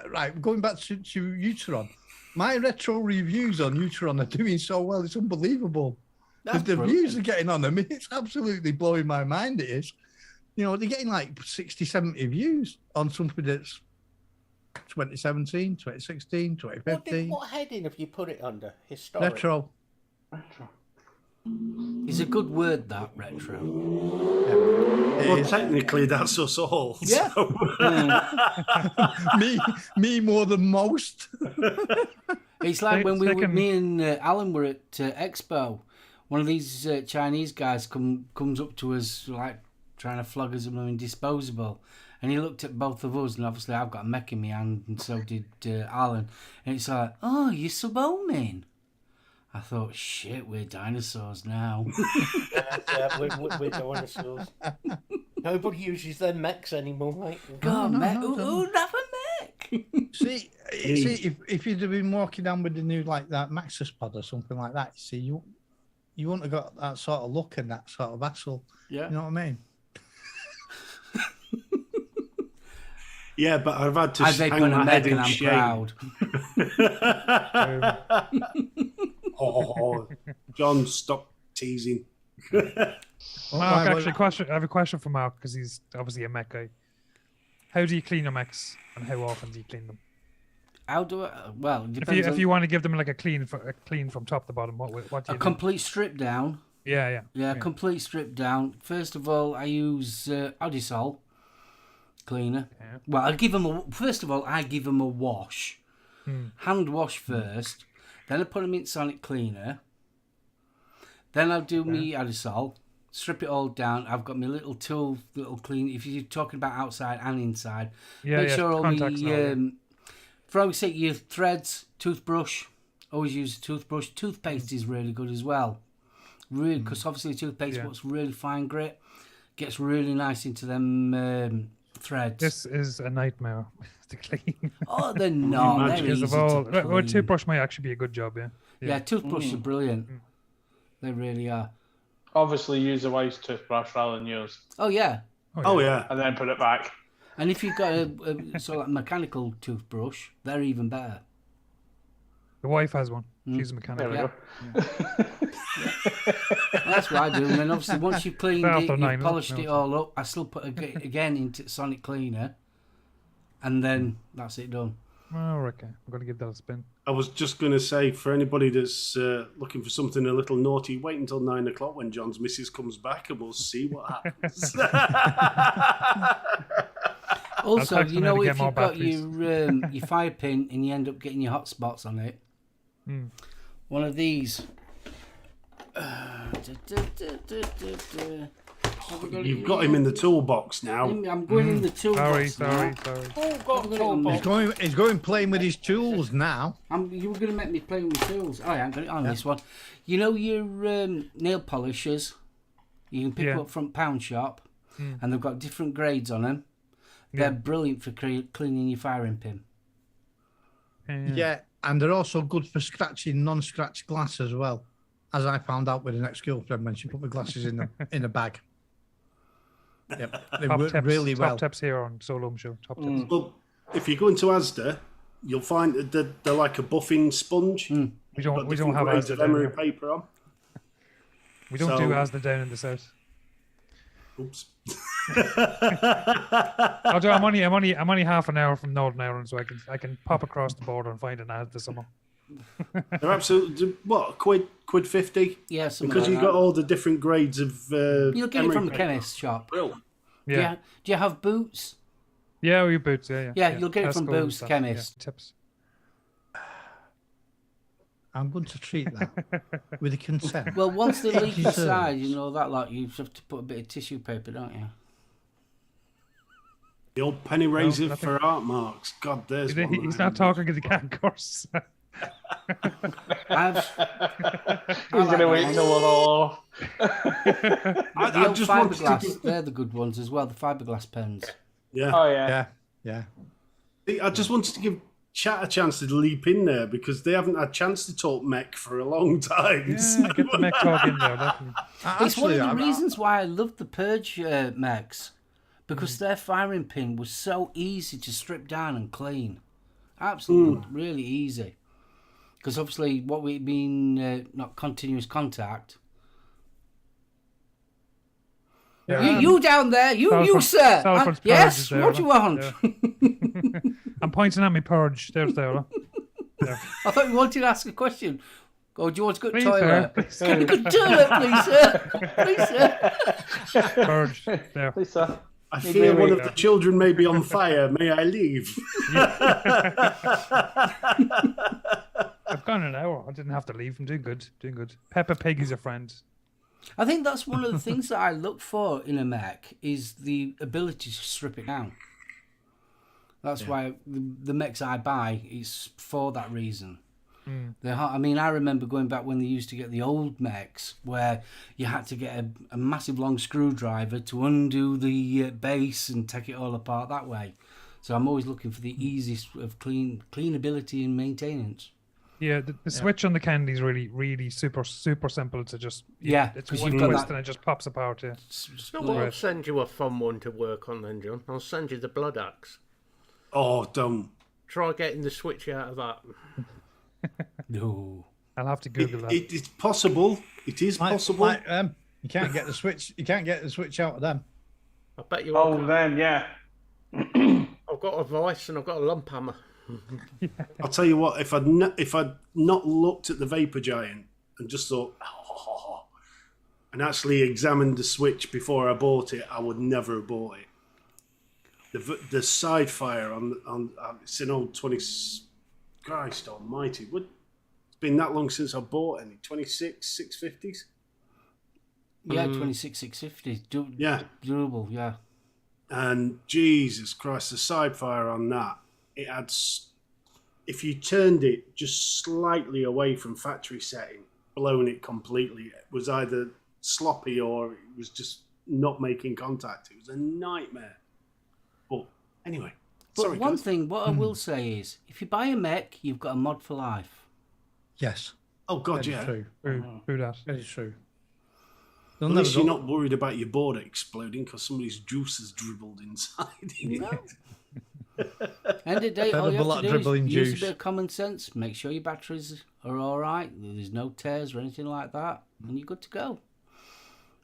right, going back to Utron, my retro reviews on Utron are doing so well. It's unbelievable. The views are getting on them. It's absolutely blowing my mind. It is. You know, they're getting like 60, 70 views on something that's 2017, 2016, 2015. What heading have you put it under? Historic? Retro. It's a good word, that, retro. Yeah. Well, technically, that's us all. Yeah. So. me more than most. It's like when me and Alan were at Expo. One of these Chinese guys comes up to us like trying to flog us in disposable, and he looked at both of us, and obviously I've got a mech in my hand, and so did Alan, and it's like, oh, you're SoulOhm. I thought, shit, we're dinosaurs now. We're dinosaurs. Nobody uses their mechs anymore, mate. God, mech. Who'd have a mech? See, if you'd have been walking down with the new like that Maxus pod or something like that, see, you wouldn't have got that sort of look and that sort of hassle. Yeah. You know what I mean? Yeah, but I've had to hang my head in shame. I'm proud. Oh, John, stop teasing. Mark, actually, I have a question for Mark because he's obviously a mech guy. How do you clean your mechs, and how often do you clean them? How do I? Well, it depends if you want to give them like a clean from top to bottom, what do you do? A complete strip down. Yeah. Complete strip down. First of all, I use Odisol cleaner. Yeah. Well, I give them a wash. Hand wash first. Then I put them in sonic cleaner. Then I'll do me Odisol, strip it all down. I've got my little clean. If you're talking about outside and inside, make sure all my for argument's sake, your threads, toothbrush. Always use a toothbrush. Toothpaste is really good as well. Really, because obviously toothpaste puts really fine grit, gets really nice into them threads. This is a nightmare to clean. Oh, they're not. They're easy to clean. Well, toothbrush might actually be a good job, yeah. Yeah, toothbrush are brilliant. They really are. Obviously, use a wise toothbrush rather than yours. Oh, yeah. Oh yeah. And then put it back. And if you've got a sort of like mechanical toothbrush, they're even better. The wife has one. She's a mechanic. There we go. That's what I do. And then obviously once you've cleaned it, After you've 9, polished no, it all up, I still put it again into sonic cleaner, and then that's it done. Oh, okay. I'm going to give that a spin. I was just going to say, for anybody that's looking for something a little naughty, wait until 9 o'clock when John's missus comes back and we'll see what happens. Also, you know, if you've got batteries. your fire pin and you end up getting your hot spots on it, one of these. You've got him in the toolbox now. I'm going in the toolbox. Sorry. He's going playing with his tools now. You were going to make me play with tools. Oh, yeah, I'm going on this one. You know your nail polishers? You can pick up from Pound Shop, and they've got different grades on them. They're brilliant for cleaning your firing pin. Yeah, and they're also good for scratching non-scratch glass as well, as I found out with an ex-girlfriend when she put the glasses in a bag. Yep, they work really well. Top tips here on SoulOhm Show. Top tips. Well, if you go into Asda, you'll find that they're like a buffing sponge. We don't have grades Asda of down emery here. paper on. We don't do Asda down in the south. Oops. I'm only half an hour from Northern Ireland, so I can pop across the border and find an Asda somewhere. They're absolutely quid 50. Yeah, because you've got all the different grades of. You'll get it from the chemist shop. Brilliant. Yeah. Do you have Boots? Yeah, we Boots. Yeah, you'll get it from Boots chemist. Tips. I'm going to treat that with a consent. Well, once they leak inside, you know that lot, you have to put a bit of tissue paper, don't you? The old penny razor for art marks. God, there's one. He's not talking because he can't curse. He's going to wait till we're all. The old fiberglass, they're the good ones as well, the fiberglass pens. Yeah. Oh, yeah. Yeah. I just wanted to give Chat a chance to leap in there because they haven't had a chance to talk mech for a long time. Yeah, get the mech talk in there, definitely. It's one of the reasons why I love the Purge mechs, because their firing pin was so easy to strip down and clean. Absolutely, really easy. Because obviously, what we've been not continuous contact. Yeah. You down there, you sir. Yes, there, what do you want? Yeah. I'm pointing at me purge. There's there. There. I thought you wanted to ask a question. Oh, do you want to go to the Please, toilet? sir. Can you go to the toilet, please, sir? Please, sir. Purge. There. Please, sir. I fear one of the children may be on fire. May I leave? I've gone an hour. I didn't have to leave. I'm doing good. Doing good. Peppa Pig is a friend. I think that's one of the things that I look for in a mech is the ability to strip it down. That's why the mechs I buy is for that reason. I mean, I remember going back when they used to get the old mechs where you had to get a massive long screwdriver to undo the base and take it all apart that way. So I'm always looking for the easiest of cleanability and maintenance. Yeah, the switch on the candy is really super simple to just... It's one twist and it just pops apart, yeah. I'll send you a fun one to work on then, John. I'll send you the blood axe. Oh, don't. Try getting the switch out of that. No. I'll have to Google that. It's possible. It is possible. You can't get the switch. You can't get the switch out of them. I bet you. Then yeah. I've got a vice and I've got a lump hammer. I'll tell you what. If I'd not looked at the Vapor Giant and just thought, and actually examined the switch before I bought it, I would never have bought it. The side fire on it's an old 20. Christ Almighty! It's been that long since I bought any 26 650s. Yeah, 26 650. Durable. Yeah. And Jesus Christ, the side fire on that, it had. If you turned it just slightly away from factory setting, blown it completely. It was either sloppy or it was just not making contact. It was a nightmare. But anyway. But one thing, what I will say is, if you buy a mech, you've got a mod for life. Yes. Oh God, That is yeah. true. True that. That is true. At least you're not worried about your board exploding because somebody's juice has dribbled inside it. End of the day, all you have to do is use juice. a bit of common sense. Make sure your batteries are all right. There's no tears or anything like that, and you're good to go.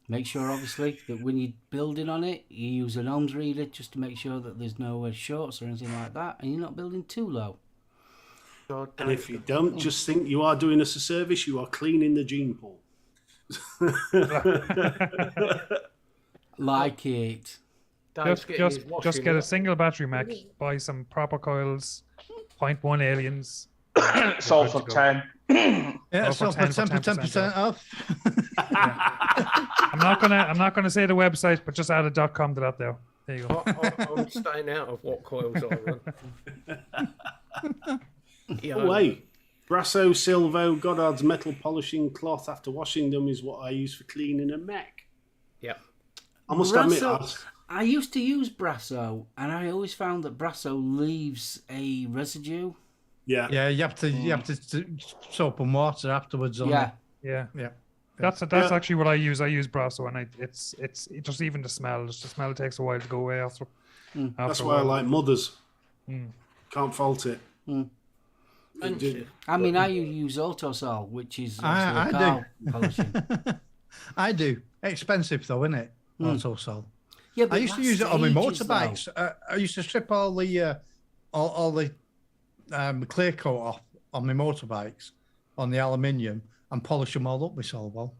Make sure, obviously, that when you're building on it, you use an ohms reader just to make sure that there's no shorts or anything like that, and you're not building too low. And if you don't, just think you are doing us a service. You are cleaning the gene pool. Like it. Just get a single battery mech, buy some proper coils, 0.1 aliens. Salford 10. Yeah, Salford 10% off. I'm not gonna say the website, but just add a .com to that there. There you go. I'm staying out of what coils I run. Oh, wait. Brasso, Silvo, Goddard's metal polishing cloth after washing them is what I use for cleaning a mech. Yep. I must admit, I used to use Brasso, and I always found that Brasso leaves a residue. Yeah. Yeah, you have to soap and water afterwards. Yeah. Yeah. That's actually what I use. I use Brasso, and it's just even the smell. Just the smell takes a while to go away after. That's why I like Mothers. Can't fault it. I mean, I use Autosol, which is car polishing. I do. Expensive though, isn't it? Autosol. Yeah, I used to use it on my motorbikes. I used to strip all the clear coat off on my motorbikes on the aluminium and polish them all up with SoulOhm,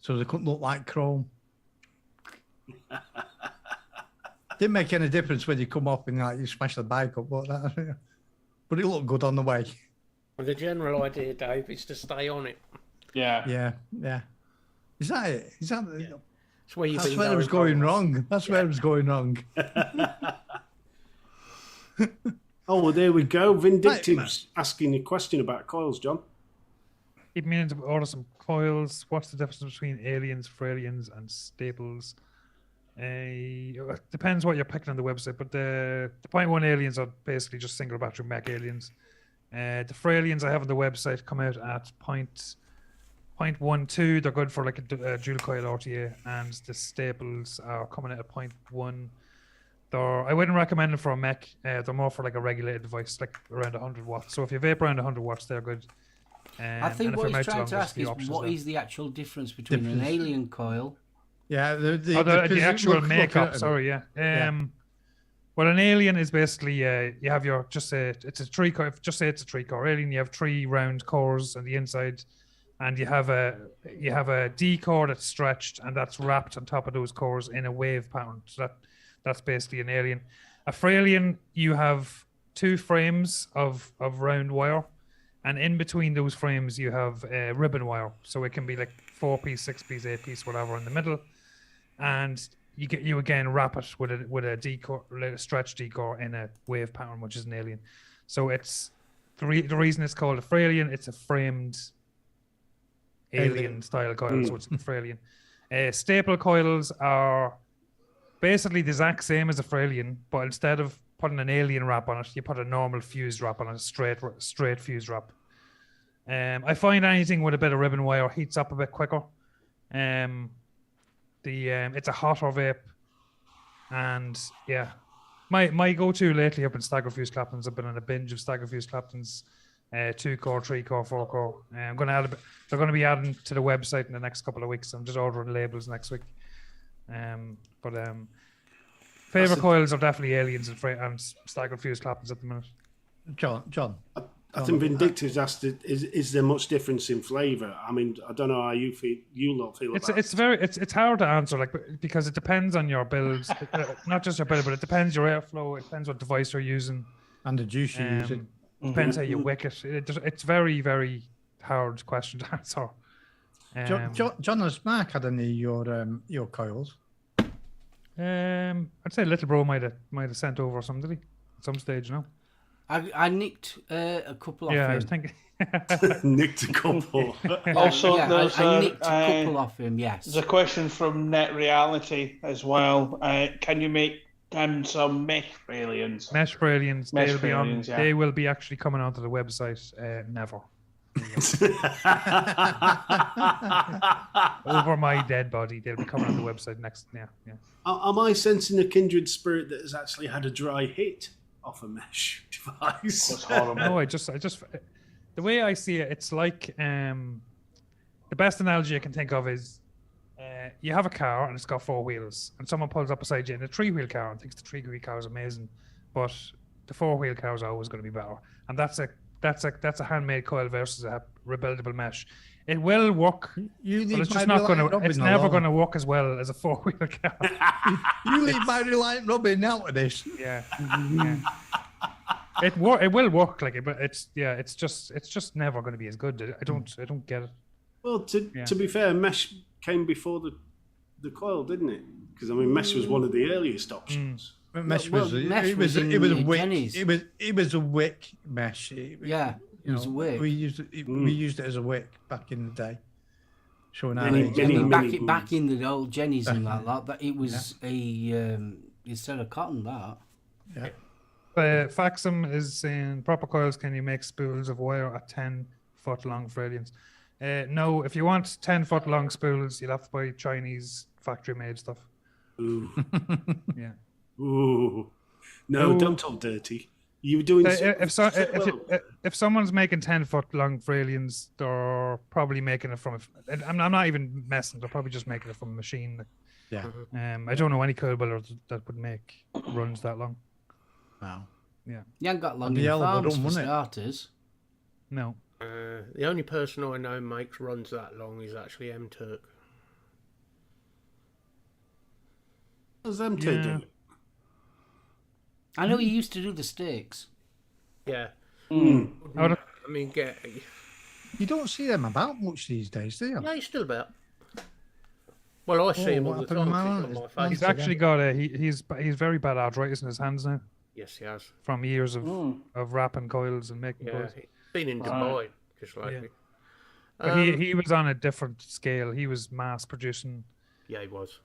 so they couldn't look like chrome. Didn't make any difference when you come up and like you smash the bike up, but it looked good on the way. Well, the general idea, Dave, is to stay on it. Yeah. Is that it? Is that? Yeah. That's where it was going wrong. That's where it was going wrong. Oh, well, there we go. Vindictive's asking a question about coils, John. Keep meaning to order some coils. What's the difference between aliens, Fralians, and staples? Depends what you're picking on the website, but the 0.1 aliens are basically just single battery mech aliens. The Fralians I have on the website come out at 0.12. They're good for like a dual coil RTA, and the staples are coming out at 0.1. I wouldn't recommend them for a mech. They're more for like a regulated device, like around 100 watts. So if you vape around 100 watts, they're good. I think what he's trying to ask is what is the actual difference between an alien coil? Yeah, the actual makeup. Sorry, yeah. Well, an alien is basically you have your it's a 3 core. Just say it's a 3 core alien. You have 3 round cores on the inside, and you have a D core that's stretched and that's wrapped on top of those cores in a wave pattern. So that's basically an alien. A Fralien, you have 2 frames of round wire, and in between those frames you have ribbon wire. So it can be like 4-piece, 6-piece, 8-piece, whatever in the middle, and you again wrap it with a D-core, a stretch D-core in a wave pattern, which is an alien. So it's the reason it's called a Fralien. It's a framed alien style coil, so it's a Fralien. Staple coils are basically the exact same as a Fralien, but instead of putting an alien wrap on it, you put a normal fused wrap on it, a straight fused wrap. I find anything with a bit of ribbon wire heats up a bit quicker. It's a hotter vape, and yeah, my go-to lately have been stagger fused Claptons. I've been on a binge of stagger fused Claptons, 2 core, 3 core, 4 core. I'm going to add they're going to be adding to the website in the next couple of weeks. I'm just ordering labels next week. Favorite coils are definitely aliens and stagger fused Claptons at the minute. John. I think Vindictive's asked, is there much difference in flavour? I mean, I don't know how you lot feel about it. It's hard to answer, like, because it depends on your build, not just your build, but it depends your airflow, it depends what device you're using. And the juice you're using. Depends how you wick it. It's very, very hard question to answer. John, has Mark had any of your coils? I'd say Little Bro might have sent over some, did he? At some stage, no? I nicked a couple off him. I was thinking. Nicked a couple. Also, I nicked a couple off him, yes. There's a question from Net Reality as well. Can you make some mesh Fraliens? Mesh Fraliens. They will be actually coming onto the website. Never. over my dead body. They'll be coming on the website next. Yeah. Am I sensing a kindred spirit that has actually had a dry hit off a mesh device? That's horrible. No, I just, the way I see it, it's like the best analogy I can think of is you have a car and it's got 4 wheels, and someone pulls up beside you in a 3-wheel car and thinks the 3-wheel car is amazing, but the 4-wheel car is always going to be better. And that's a handmade coil versus a rebuildable mesh. It will work, but it's just not going to. It's never going to work as well as a 4-wheel car. You leave my reliant Robin out of this. Yeah. It will work like it, but it's just never going to be as good. I don't get it. Well, to be fair, mesh came before the coil, didn't it? Because I mean, mesh was one of the earliest options. Mesh was it was a wick mesh. It was a wick. We used it as a wick back in the day. Showing back in the old Jennies and that it was a instead of cotton that. Yeah. Faxum is saying proper coils. Can you make spools of wire at 10-foot long for aliens? No, if you want 10-foot long spools, you'll have to buy Chinese factory-made stuff. Ooh. Yeah. Ooh. No, don't talk dirty. You were doing if someone's making 10-foot long for aliens, they're probably making it from. I'm not even messing. They're probably just making it from a machine. Yeah. I don't know any coil builder that would make runs that long. Wow. Yeah. You ain't got long in farms for starters. No. The only person I know makes runs that long is actually M-Turk. What does M-Turk do? I know you used to do the sticks. Yeah. Mm. I mean, you don't see them about much these days, do you? No, he's still about. Well, I see him all the time. On my face. He's actually got he's very bad arthritis in his hands now. Yes, he has. From years of wrapping coils and making coils. He's been in Dubai just lately. But he was on a different scale. He was mass producing. Yeah, he was.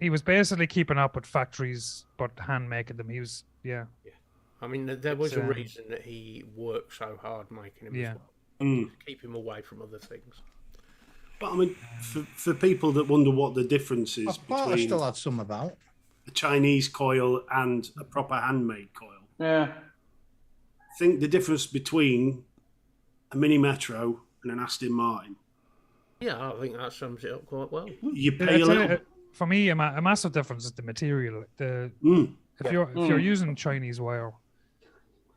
He was basically keeping up with factories, but hand making them. He was I mean, there was a reason that he worked so hard making them. Yeah. As well, to keep him away from other things. But I mean, for people that wonder what the difference is between I still had some about a Chinese coil and a proper handmade coil. Yeah. Think the difference between a Mini Metro and an Aston Martin. Yeah, I think that sums it up quite well. You pay a little. For me, a massive difference is the material. If you're using Chinese wire,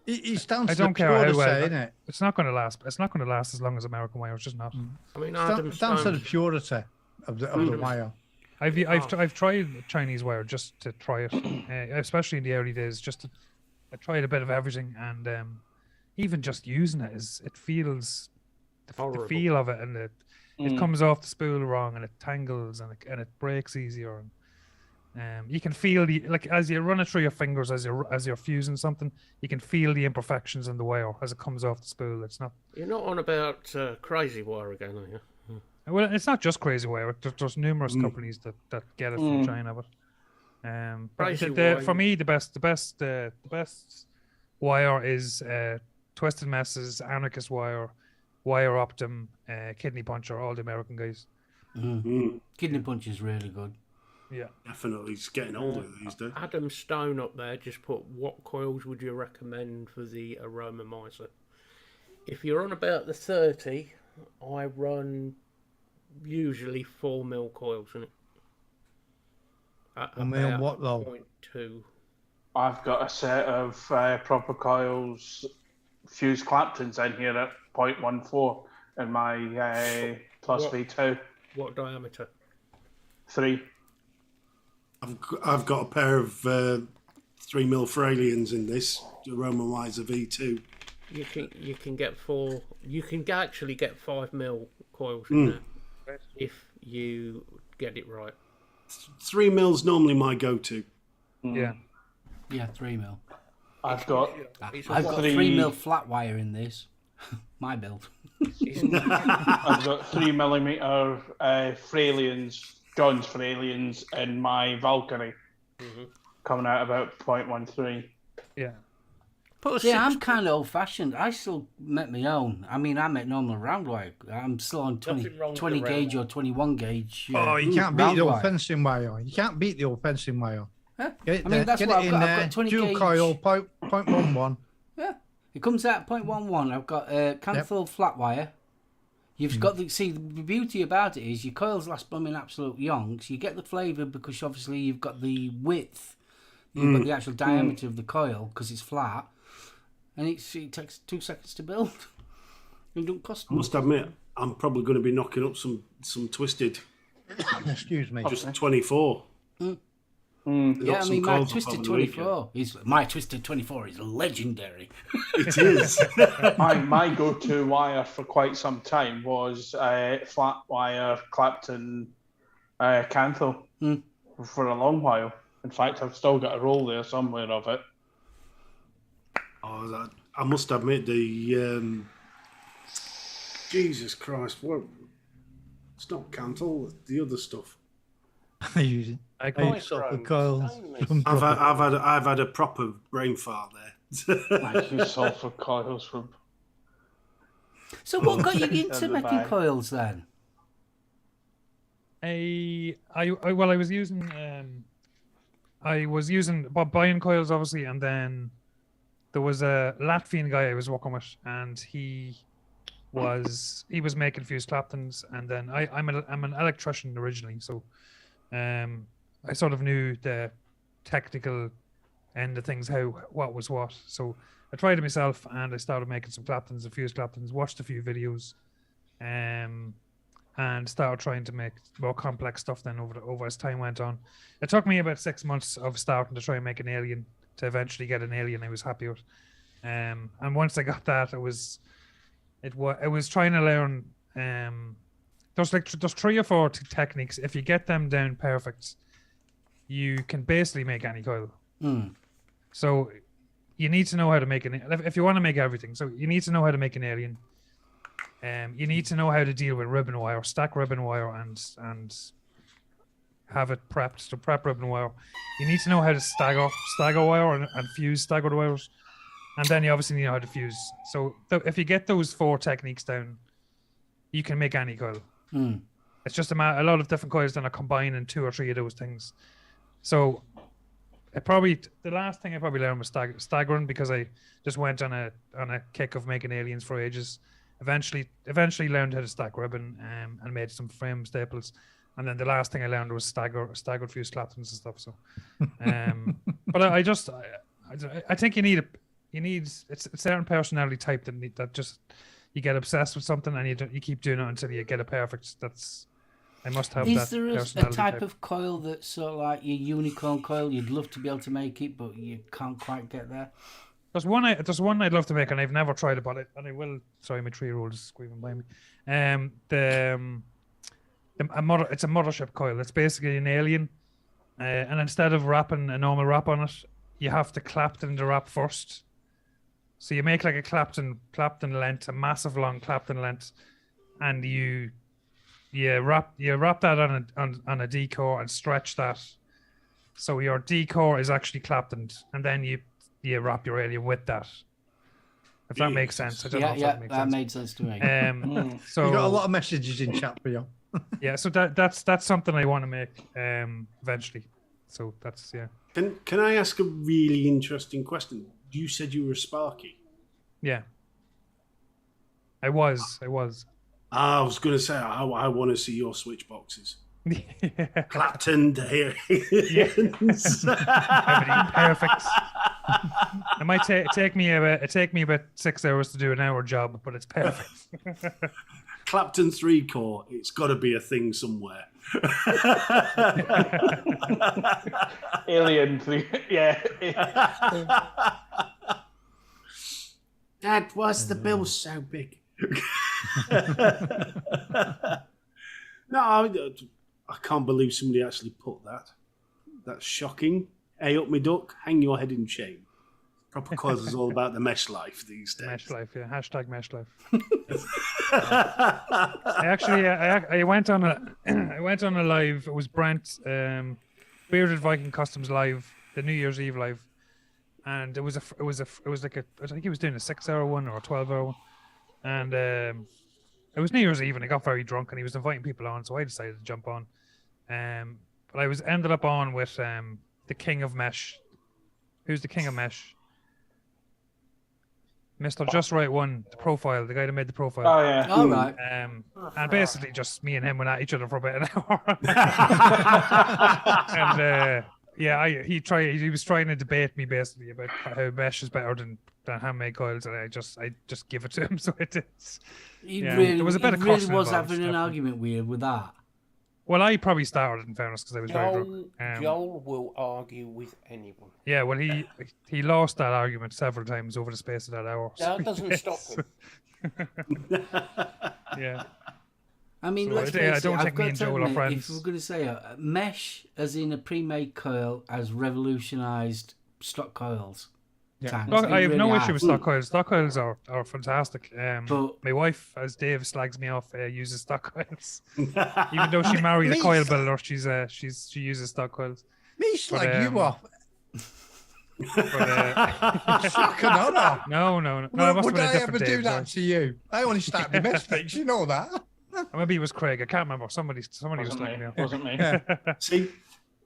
it's down to I don't the care how purity, well. isn't it? It's not going to last. It's not going to last as long as American wire. It's just not. I mean, It's down to the purity of the wire. I've tried Chinese wire just to try it, especially in the early days. I tried a bit of everything, and even just using it it feels the feel of it, and it comes off the spool wrong, and it tangles, and it breaks easier. And you can feel as you run it through your fingers as you're fusing something, you can feel the imperfections in the wire as it comes off the spool. It's not. You're not on about crazy wire again, are you? Well, it's not just crazy wire. There's numerous companies that get it from China, but for me, the best wire is Twisted Messes, Anarchist Wire, Wire Optim, Kidney Puncher, all the American guys. Kidney Punch is really good. Yeah, definitely. He's getting older these days. Adam Stone up there just put, what coils would you recommend for the Aromomizer? If you're on about the 30, I run usually 4mm coils in it. And on what though? 0.2. I've got a set of proper coils, fused Claptons in here at 0.14 in my plus V2. What diameter? 3. I've got a pair of 3mm Fralians in this Aromomizer V2. You can get 4. You can actually get 5mm coils in there if you get it right. 3mm normally my go-to. Yeah, 3mm. I've got 3mm flat wire in this. My build. I've got 3mm Fralians, John's Fralians, in my Valkyrie, coming out about 0.13. Yeah. See, I'm kind of old-fashioned. I still make my own. I mean, I make normal round wire. I'm still on 20 gauge or 21 gauge. You can't beat the old fencing wire. You can't beat the old fencing wire. Yeah. I mean, that's what I've got. I've got 20 dual gauge. coil, 0.11. Yeah, it comes out at 0.11. I've got Canthil flat wire. You've got the beauty about it is your coils last blooming absolute yonks. You get the flavour because obviously you've got the width, you've got the actual diameter of the coil because it's flat, and it takes 2 seconds to build. It don't cost. I must admit, I'm probably going to be knocking up some twisted. Excuse me. Just 24. Yeah, I mean, my Twisted 24 is legendary. It is. my go-to wire for quite some time was flat wire Clapton Canthil for a long while. In fact, I've still got a roll there somewhere of it. Oh, I must admit, the Jesus Christ, what? It's not Canthil, the other stuff. I use it. Coils. I've had a proper brain fart there. I use sulfur coils from. So what got you into making coils then? I was using buying coils obviously, and then there was a Latvian guy I was working with, and he was making fused Claptons, and then I'm an electrician originally, so I sort of knew the technical end of things, what was what. So I tried it myself, and I started making some Claptons, a few Claptons, watched a few videos, and started trying to make more complex stuff then over as time went on. It took me about 6 months of starting to try and make an alien to eventually get an alien I was happy with. And once I got that, it was trying to learn. There's 3 or 4 techniques. If you get them down perfect, you can basically make any coil. So you need to know how to make if you want to make everything. So you need to know how to make an alien. You need to know how to deal with ribbon wire, stack ribbon wire, and have it prepped to prep ribbon wire. You need to know how to stagger wire and fuse staggered wires, and then you obviously know how to fuse. So if you get those 4 techniques down, you can make any coil. It's just a lot of different coils then are combining 2 or 3 of those things. So the last thing I probably learned was staggering, because I just went on a kick of making aliens for ages. Eventually learned how to stack ribbon and made some frame staples, and then the last thing I learned was staggered fused Claptons and stuff. So, but I think you need it's a certain personality type that just you get obsessed with something and you keep doing it until you get it perfect. I must have that. Is there a type of coil that's sort of like your unicorn coil? You'd love to be able to make it, but you can't quite get there. There's one I'd love to make, and I've never tried about it, and I will. Sorry, my 3-year-old is screaming by me. It's a mothership coil. It's basically an alien, and instead of wrapping a normal wrap on it, you have to Clapton the wrap first. So you make like a Clapton length, a massive long Clapton length, and you wrap that on a D-core and stretch that. So your D-core is actually Claptoned, and then you wrap your alien with that. If that makes sense. I don't know if that makes sense. Made sense to me. So you got a lot of messages in chat for you. Yeah, so that's something I want to make eventually. So that's Can I ask a really interesting question? You said you were a Sparky. Yeah. I was. I was going to say I want to see your switch boxes. Clapton here. Everything perfect. It might take me about 6 hours to do an hour job, but it's perfect. Clapton 3-core. It's got to be a thing somewhere. Alien 3. Yeah. Dad, why's the bill so big? No, I can't believe somebody actually put that. That's shocking. Hey, up me duck, hang your head in shame. Proper coils is all about the mesh life these days. Mesh life, yeah. Hashtag mesh life. I went on a live. It was Brent, Bearded Viking Customs live, the New Year's Eve live, and it was like I think he was doing a 6-hour one or a 12-hour one, and it was New Year's Eve, and I got very drunk, and he was inviting people on, so I decided to jump on. But I ended up on with the King of Mesh. Who's the King of Mesh? Mr. Just Right One, the profile, the guy that made the profile. Oh yeah. All right. And basically just me and him went at each other for about an hour. And he was trying to debate me basically about how mesh is better than handmade coils, and I just give it to him. So it is. There was a bit of really was having an argument with that. Well, I probably started, in fairness, because I was very drunk. Joel will argue with anyone. Yeah, well, he lost that argument several times over the space of that hour. That doesn't stop him. Yeah. I mean, so let's face I don't it, think me and Joel are friends. If we're going to say mesh, as in a pre-made coil, has revolutionised stock coils. Yeah. I have no issue with stock coils. Stock coils are fantastic. But my wife, as Dave slags me off, uses stock coils. Even though she married a coil builder, she uses stock coils. Me slag you off. Shocking honor. No. Would I ever do that to you? I only start domestics, you know that. Maybe it was Craig. I can't remember. Somebody was slagging me off. Wasn't me. Yeah. See,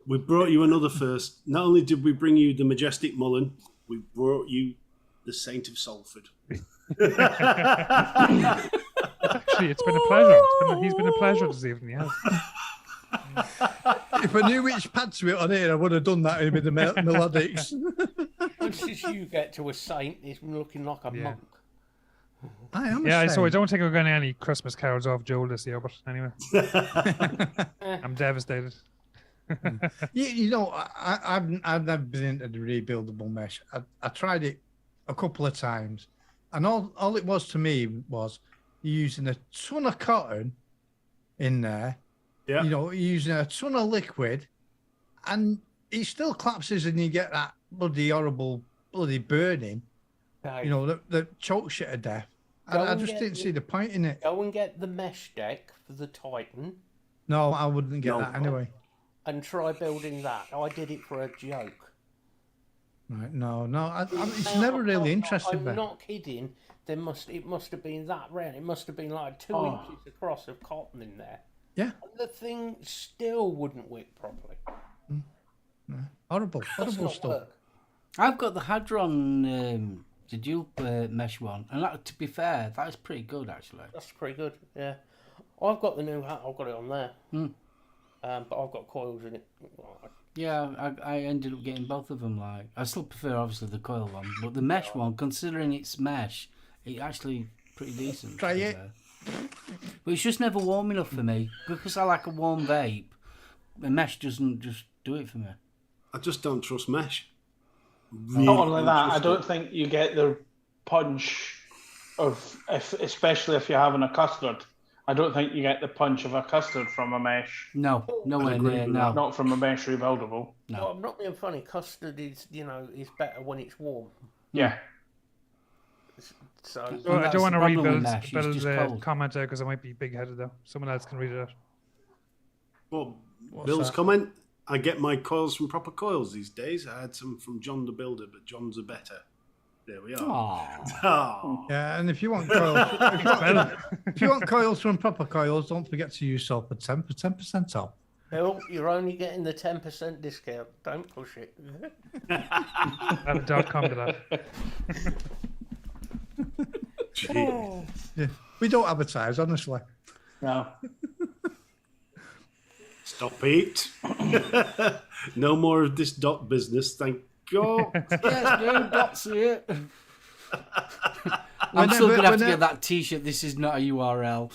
we brought you another first. Not only did we bring you the majestic Mullen, we brought you the Saint of Salford. Actually, it's been a pleasure. He's been a pleasure this evening. Yes. If I knew which pad to it on here, I would have done that with the melodics. Once you get to a saint, he's looking like a monk. I am. Yeah, so I don't think we're getting any Christmas cards off Joel this year, but anyway, I'm devastated. you know, I've never been into the rebuildable mesh. I tried it a couple of times, and all it was to me was using a ton of cotton in there. Yeah. You know, using a ton of liquid, and it still collapses, and you get that bloody horrible bloody burning. You know, that chokes you to death. I just didn't see the point in it. Go and get the mesh deck for the Titan. No, I wouldn't get that anyway. And try building that. I did it for a joke. Right? No. It's never really interested me. I'm not kidding. It must have been that round. It must have been like 2 inches across of cotton in there. Yeah. And the thing still wouldn't wick properly. No. Horrible stuff. Work. I've got the Hadron, the dual mesh one, and that, to be fair, that is pretty good actually. That's pretty good. Yeah. I've got the new hat. I've got it on there. But I've got coils in it. Yeah, I ended up getting both of them. Like, I still prefer obviously the coil one, but the mesh one, considering it's mesh, it's actually pretty decent. Try it. But it's just never warm enough for me because I like a warm vape. The mesh doesn't just do it for me. I just don't trust mesh. Really not only that, I don't think you get the punch of, especially if you're having a custard. I don't think you get the punch of a custard from a mesh. No, nowhere near. No, not from a mesh rebuildable. No, I'm not being funny. Custard is better when it's warm. Yeah. So I don't want to rebuild the comment there because I might be big-headed though. Someone else can read it out. Well, Bill's comment. I get my coils from Proper Coils these days. I had some from John the Builder, but John's are better. There we are. Aww. Yeah, and if you want coils, if you want coils from Proper Coils, don't forget to use Salford 10% off. Bill, you're only getting the 10% discount. Don't push it. Add a .com to that. Yeah. We don't advertise, honestly. No. Stop it. No more of this dot business, thank God. Yes, no dots here. I'm still going to have to get that t-shirt, this is not a URL.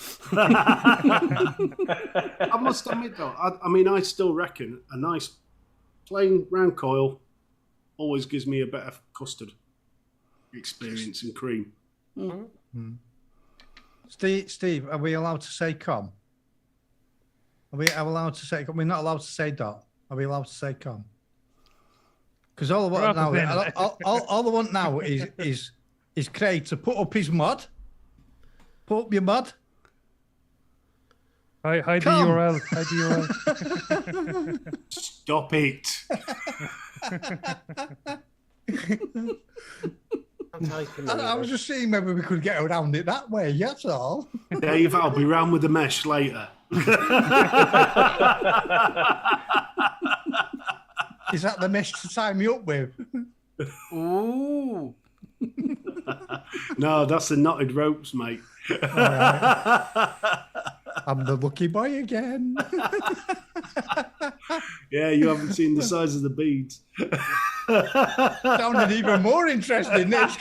I must admit though, I mean, I still reckon a nice plain round coil always gives me a better custard experience and cream. Mm-hmm. Steve, are we allowed to say com? Are we allowed to say com? We're not allowed to say dot. Are we allowed to say com? Because all I want now is Craig to put up his mod. Put up your mod. Hide the URL. Hide the URL. Stop it. I was just seeing whether we could get around it that way. That's all. Dave, I'll be round with the mesh later. Is that the mesh to tie me up with? Ooh. No, that's the knotted ropes, mate. I'm the lucky boy again. Yeah, you haven't seen the size of the beads. Sounded even more interesting. Next,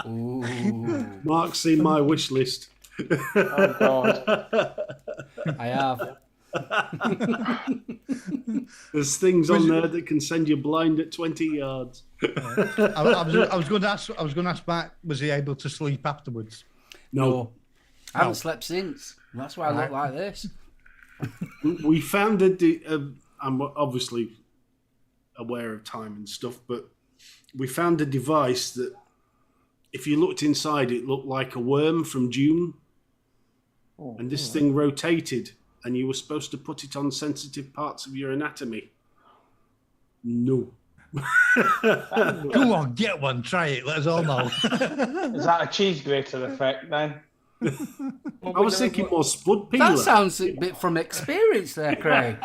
Ooh. Mark's seen my wish list. Oh God. I have. There's things on there that can send you blind at 20 yards. I was going to ask Matt, was he able to sleep afterwards? No. I haven't slept since. That's why I look like this. We found I'm obviously aware of time and stuff, but we found a device that if you looked inside, it looked like a worm from Dune. And this thing rotated, and you were supposed to put it on sensitive parts of your anatomy. No. Go on, get one, try it, let us all know. Is that a cheese grater effect then? I was thinking more spud peeler. That sounds a bit from experience there, Craig.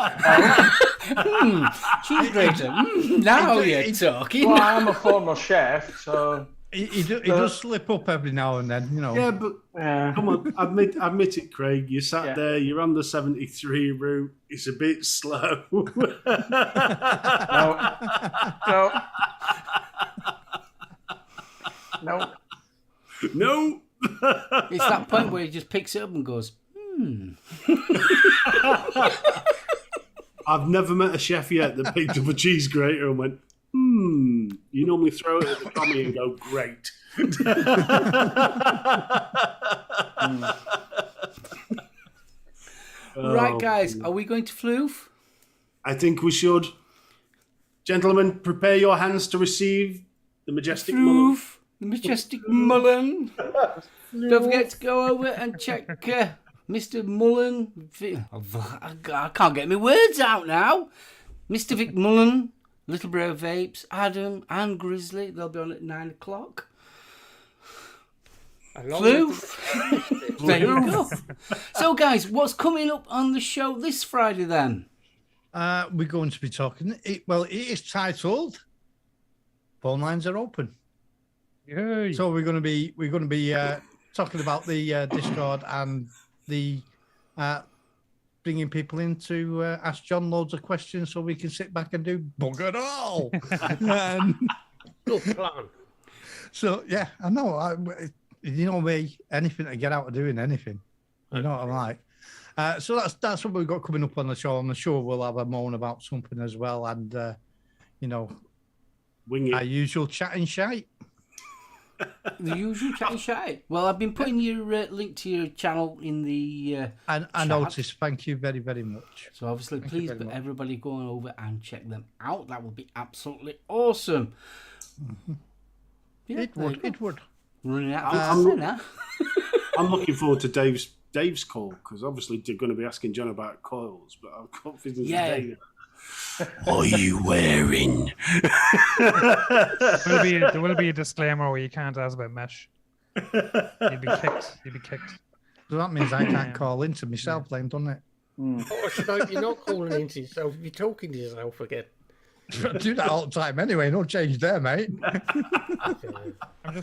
Cheese grater. Now you're talking. Well, I'm a former chef, so... He does slip up every now and then, you know. Yeah, but come on, admit it, Craig. You sat there, you're on the 73 route. It's a bit slow. No. It's that point where he just picks it up and goes, I've never met a chef yet that picked up a cheese grater and went, You normally throw it at the commie and go, great. Right, guys, are we going to floof? I think we should. Gentlemen, prepare your hands to receive the majestic mullen. Floof, the majestic mullen. Don't forget to go over and check Mr. Mullen. I can't get my words out now. Mr. Vic Mullen, Little Bro Vapes, Adam and Grizzly. They'll be on at 9 o'clock. Floof. There you go. So, guys, what's coming up on the show this Friday then? We're going to be talking. It is titled "Phone Lines Are Open." Yay. So we're going to be talking about the Discord and the bringing people in to ask John loads of questions, so we can sit back and do bugger all. Good plan. So yeah, I know. You know me, anything to get out of doing anything. You know what I'm like. So that's what we've got coming up on the show. On the show, we'll have a moan about something as well, and wing it. Our usual chatting shite. The usual chatting shite. Well, I've been putting your link to your channel in the and I noticed. Thank you very, very much. So obviously, please, everybody going over and check them out. That would be absolutely awesome. Mm-hmm. Yeah, it would. Running out of now. I'm looking forward to Dave's call, because obviously they're going to be asking John about coils, but I'm confident Dave. Are you wearing? There will be a disclaimer where you can't ask about mesh. You'd be kicked. So that means I can't call into myself then, doesn't it? Oh, I should hope you're not calling into yourself. You're talking to yourself again. I do that all the time anyway. No change there, mate. I'm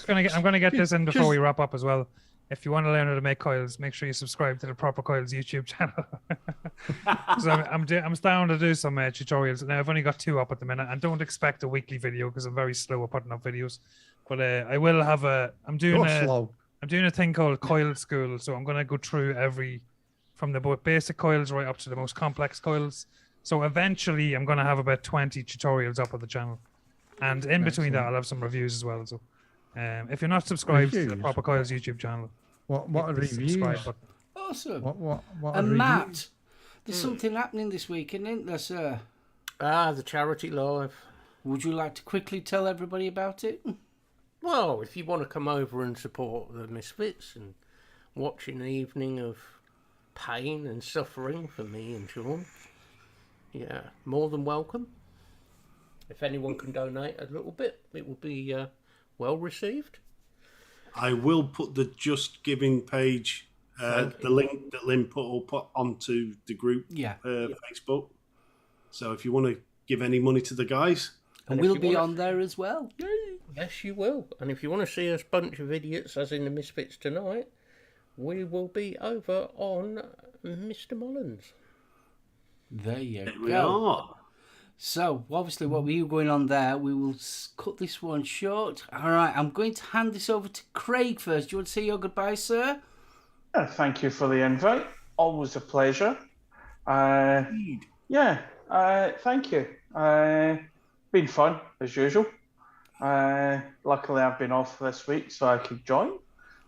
gonna get this in before we wrap up as well. If you want to learn how to make coils, make sure you subscribe to the Proper Coils YouTube channel. So I'm starting to do some tutorials now. I've only got 2 up at the minute, and don't expect a weekly video because I'm very slow at putting up videos. But I will have I'm doing a thing called Coil School. So I'm gonna go through from the basic coils right up to the most complex coils. So eventually, I'm going to have about 20 tutorials up on the channel. And in between that, I'll have some reviews as well. So if you're not subscribed to the Proper Coils YouTube channel, what are reviews? Awesome. What and Matt, there's something happening this weekend, isn't there, sir? The charity live. Would you like to quickly tell everybody about it? Well, if you want to come over and support the Misfits and watch an evening of pain and suffering for me and Sean, yeah, more than welcome. if anyone can donate a little bit, it will be well received. I will put the Just Giving page, the link that Lynn will put onto the group Facebook. So if you want to give any money to the guys. And we'll be on there as well. Yes, you will. And if you want to see us bunch of idiots, as in the Misfits tonight, we will be over on Mr. Mullins. There you go. We are. So, obviously, what were you going on there? We will cut this one short. All right, I'm going to hand this over to Craig first. Do you want to say your goodbye, sir? Thank you for the invite. Always a pleasure. Thank you. Been fun, as usual. Luckily, I've been off this week, so I could join.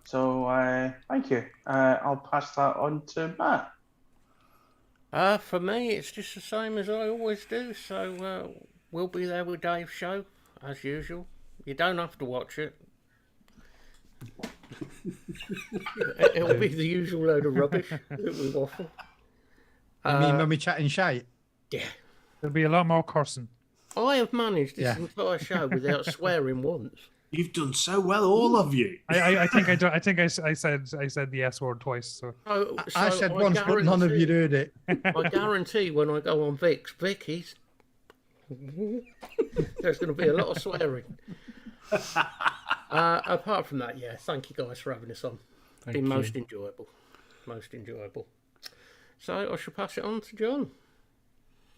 So, thank you. I'll pass that on to Matt. For me, it's just the same as I always do. So we'll be there with Dave's show, as usual. You don't have to watch it. It'll be the usual load of rubbish that we waffle. You mean when we chatting shite? Yeah. There'll be a lot more cursing. I have managed this entire show without swearing once. You've done so well, all of you. I think I said the S word twice. So I said once, but none of you heard it. I guarantee when I go on Vicky's, there's going to be a lot of swearing. Apart from that, thank you guys for having us on. It's been most enjoyable. So I shall pass it on to John.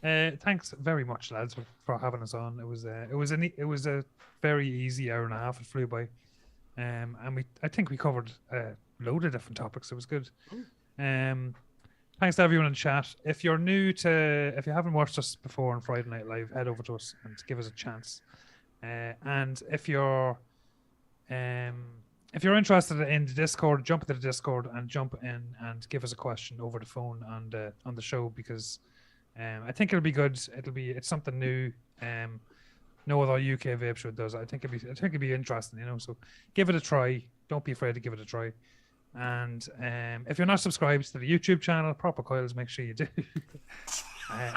Thanks very much, lads, for having us on. It was a very easy hour and a half. It flew by, and I think we covered a load of different topics. It was good. Thanks to everyone in chat. If you haven't watched us before on Friday Night Live, head over to us and give us a chance. And if you're interested in the Discord, jump into the Discord and jump in and give us a question over the phone on the show, because I think it'll be good. It's something new. No other UK vape show does. I think it'd be interesting, So give it a try. Don't be afraid to give it a try. And if you're not subscribed to the YouTube channel, Proper Coils, make sure you do.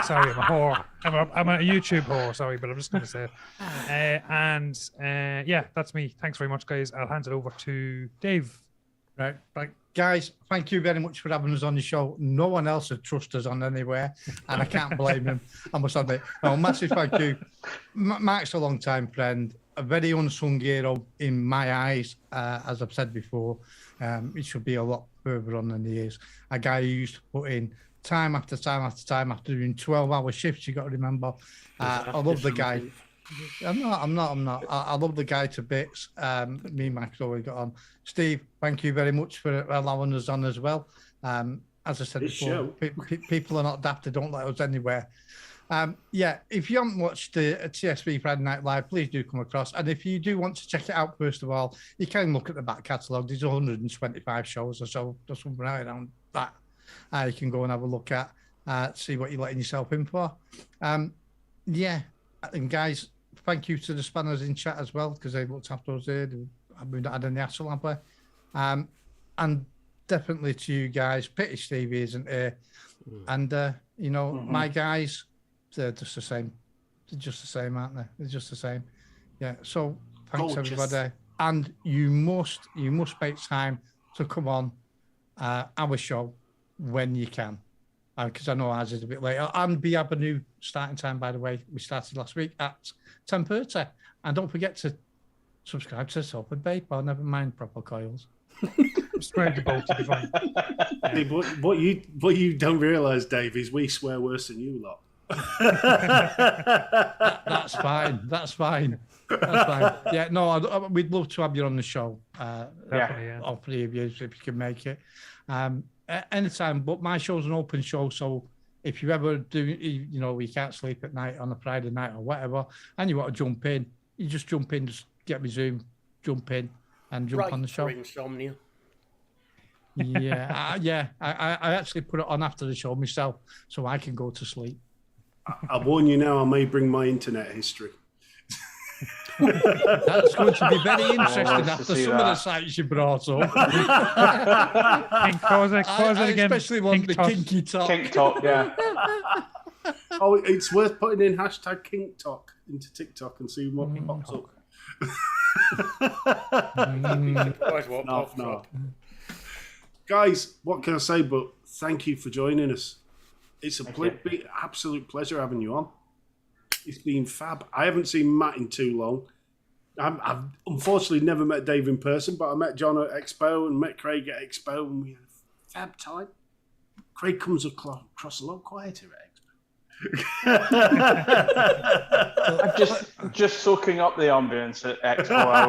Sorry, I'm a whore. I'm a YouTube whore. Sorry, but I'm just going to say it. That's me. Thanks very much, guys. I'll hand it over to Dave. Right. Guys, thank you very much for having us on the show. No one else would trust us on anywhere, and I can't blame him. I must admit. No, massive thank you. Mark's a long-time friend, a very unsung hero in my eyes, as I've said before. He should be a lot further on than he is. A guy who used to put in time after time after time after doing 12-hour shifts, you got to remember. I love the guy. I'm not. I love the guy to bits. Me and Max always got on. Steve, thank you very much for allowing us on as well. As I said before, people are not daft. They don't let us anywhere. If you haven't watched the TSB Friday Night Live, please do come across. And if you do want to check it out, first of all, you can look at the back catalogue. There's 125 shows or so. There's something right around that. You can go and have a look at, see what you're letting yourself in for. And guys, thank you to the spanners in chat as well, because they looked after us here. We've not had any hassle, have we? And definitely to you guys. Pity Stevie isn't here. And, my guys, they're just the same. They're just the same, aren't they? They're just the same. Yeah, so thanks, everybody. And you must make time to come on our show when you can. Because I know ours is a bit later. And we have a new starting time, by the way. We started last week at 10:30. And don't forget to subscribe to Salford Vape, or never mind Proper Coils. Subscribe to both to be fine. Hey, what you don't realise, Dave, is we swear worse than you lot. That's fine. That's fine. Yeah, no, we'd love to have you on the show. All three of you, if you can make it. Anytime, but my show's an open show, so if you ever do, you can't sleep at night on a Friday night or whatever, and you want to jump in, you just jump in, just get me Zoom, jump in, and jump on the show. For insomnia. I actually put it on after the show myself, so I can go to sleep. I warn you now, I may bring my internet history. That's going to be very interesting after some of the sites you brought up. I especially want the kinky talk. Kink talk, yeah. Oh, it's worth putting in hashtag kink talk. into TikTok and see what pops up. Guys, what can I say but thank you for joining us. It's absolute pleasure having you on. It's been fab. I haven't seen Matt in too long. I've unfortunately never met Dave in person, but I met John at Expo and met Craig at Expo, and we had a fab time. Craig comes across a lot quieter at Expo. just soaking up the ambience at Expo. I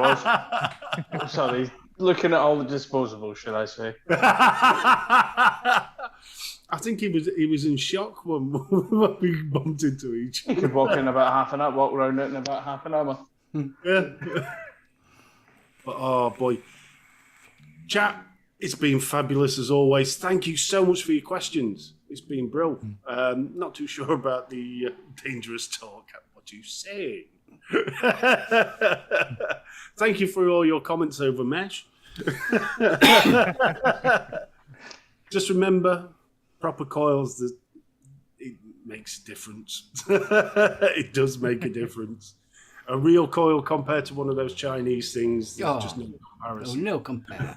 was. Sorry, looking at all the disposables, should I say? I think he was in shock when we bumped into each other. He could walk in about half an hour, walk around it in about half an hour. Yeah. But oh boy, chat, it's been fabulous as always. Thank you so much for your questions. It's been brilliant. Not too sure about the dangerous talk. What you saying? Thank you for all your comments over Mesh. Just remember, proper coils. It makes a difference. It does make a difference. A real coil compared to one of those Chinese things, just no comparison. No compare.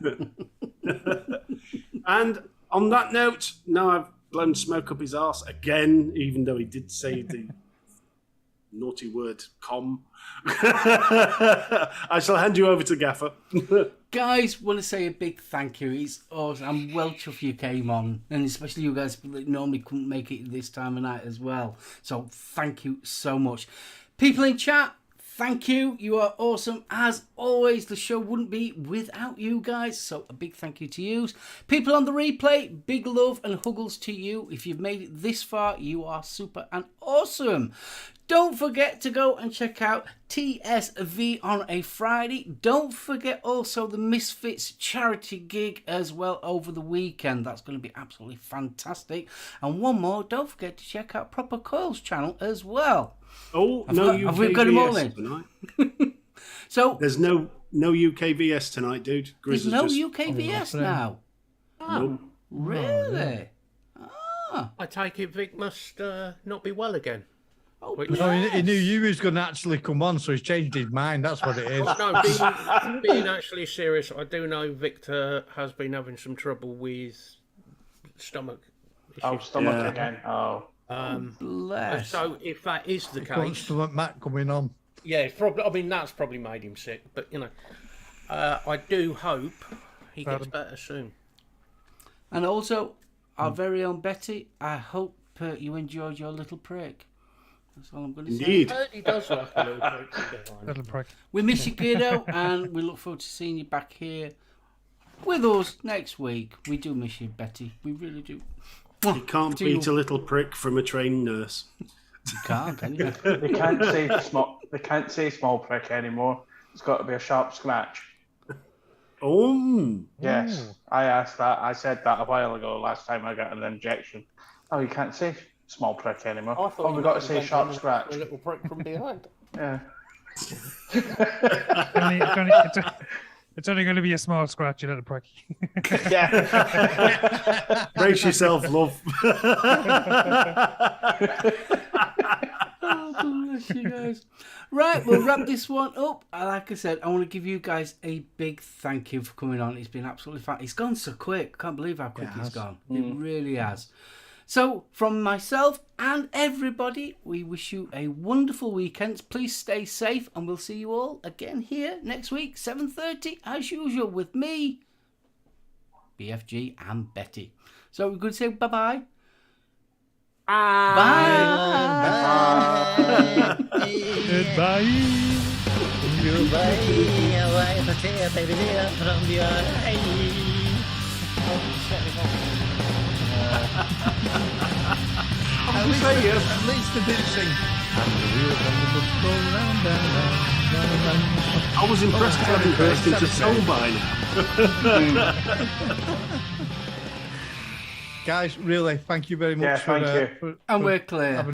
And on that note, now I've blown smoke up his arse again, even though he did say the naughty word "com." I shall hand you over to Gaffer. Guys, want to say a big thank you. It's awesome. I'm well chuffed you came on, and especially you guys that normally couldn't make it this time of night as well. So thank you so much. People in chat, thank you. You are awesome. As always, the show wouldn't be without you guys. So a big thank you to you. People on the replay, big love and huggles to you. If you've made it this far, you are super and awesome. Don't forget to go and check out TSV on a Friday. Don't forget also the Misfits charity gig as well over the weekend. That's going to be absolutely fantastic. And one more, don't forget to check out Proper Coils channel as well. Oh, have we got them all in? Tonight. So there's no UKVS tonight, dude. There's no UKVS now. Oh, Nope. Really? I take it Vic must not be well again. Oh, No, he knew you was going to actually come on, so he's changed his mind. That's what it is. No, being actually serious, I do know Victor has been having some trouble with stomach issues. Oh, stomach again. Oh. Bless. So if that is the case, Stomach Matt coming on. yeah, it's probably. I mean, that's probably made him sick. But you know, I do hope he gets better soon. And also, our very own Betty, I hope you enjoyed your little prick. That's all I'm going to say. Indeed. He does like a little prick. Little prick. We miss you, kiddo, and we look forward to seeing you back here with us next week. We do miss you, Betty. We really do. You can't beat a little prick from a trained nurse. You can't, can you? They can't say small. They can't say small prick anymore. It's got to be a sharp scratch. Oh. Yes, I asked that. I said that a while ago. Last time I got an injection. Oh, you can't say small prick anymore. Oh, we got to say sharp scratch. A little prick from behind. Yeah. It's only going to be a small scratch, you little prick. Yeah. Brace yourself, love. Oh, bless you guys. Right, we'll wrap this one up. Like I said, I want to give you guys a big thank you for coming on. It's been absolutely fun. It's gone so quick. Can't believe how quick it's gone. It really has. So, from myself and everybody, we wish you a wonderful weekend. Please stay safe, and we'll see you all again here next week, 7:30, as usual, with me, BFG, and Betty. So, we're going to say bye-bye. Bye. Goodbye. At least they did sing. I was impressed to have it burst into song by now. Guys, really, thank you very much. Yeah, thank you. And we're clear.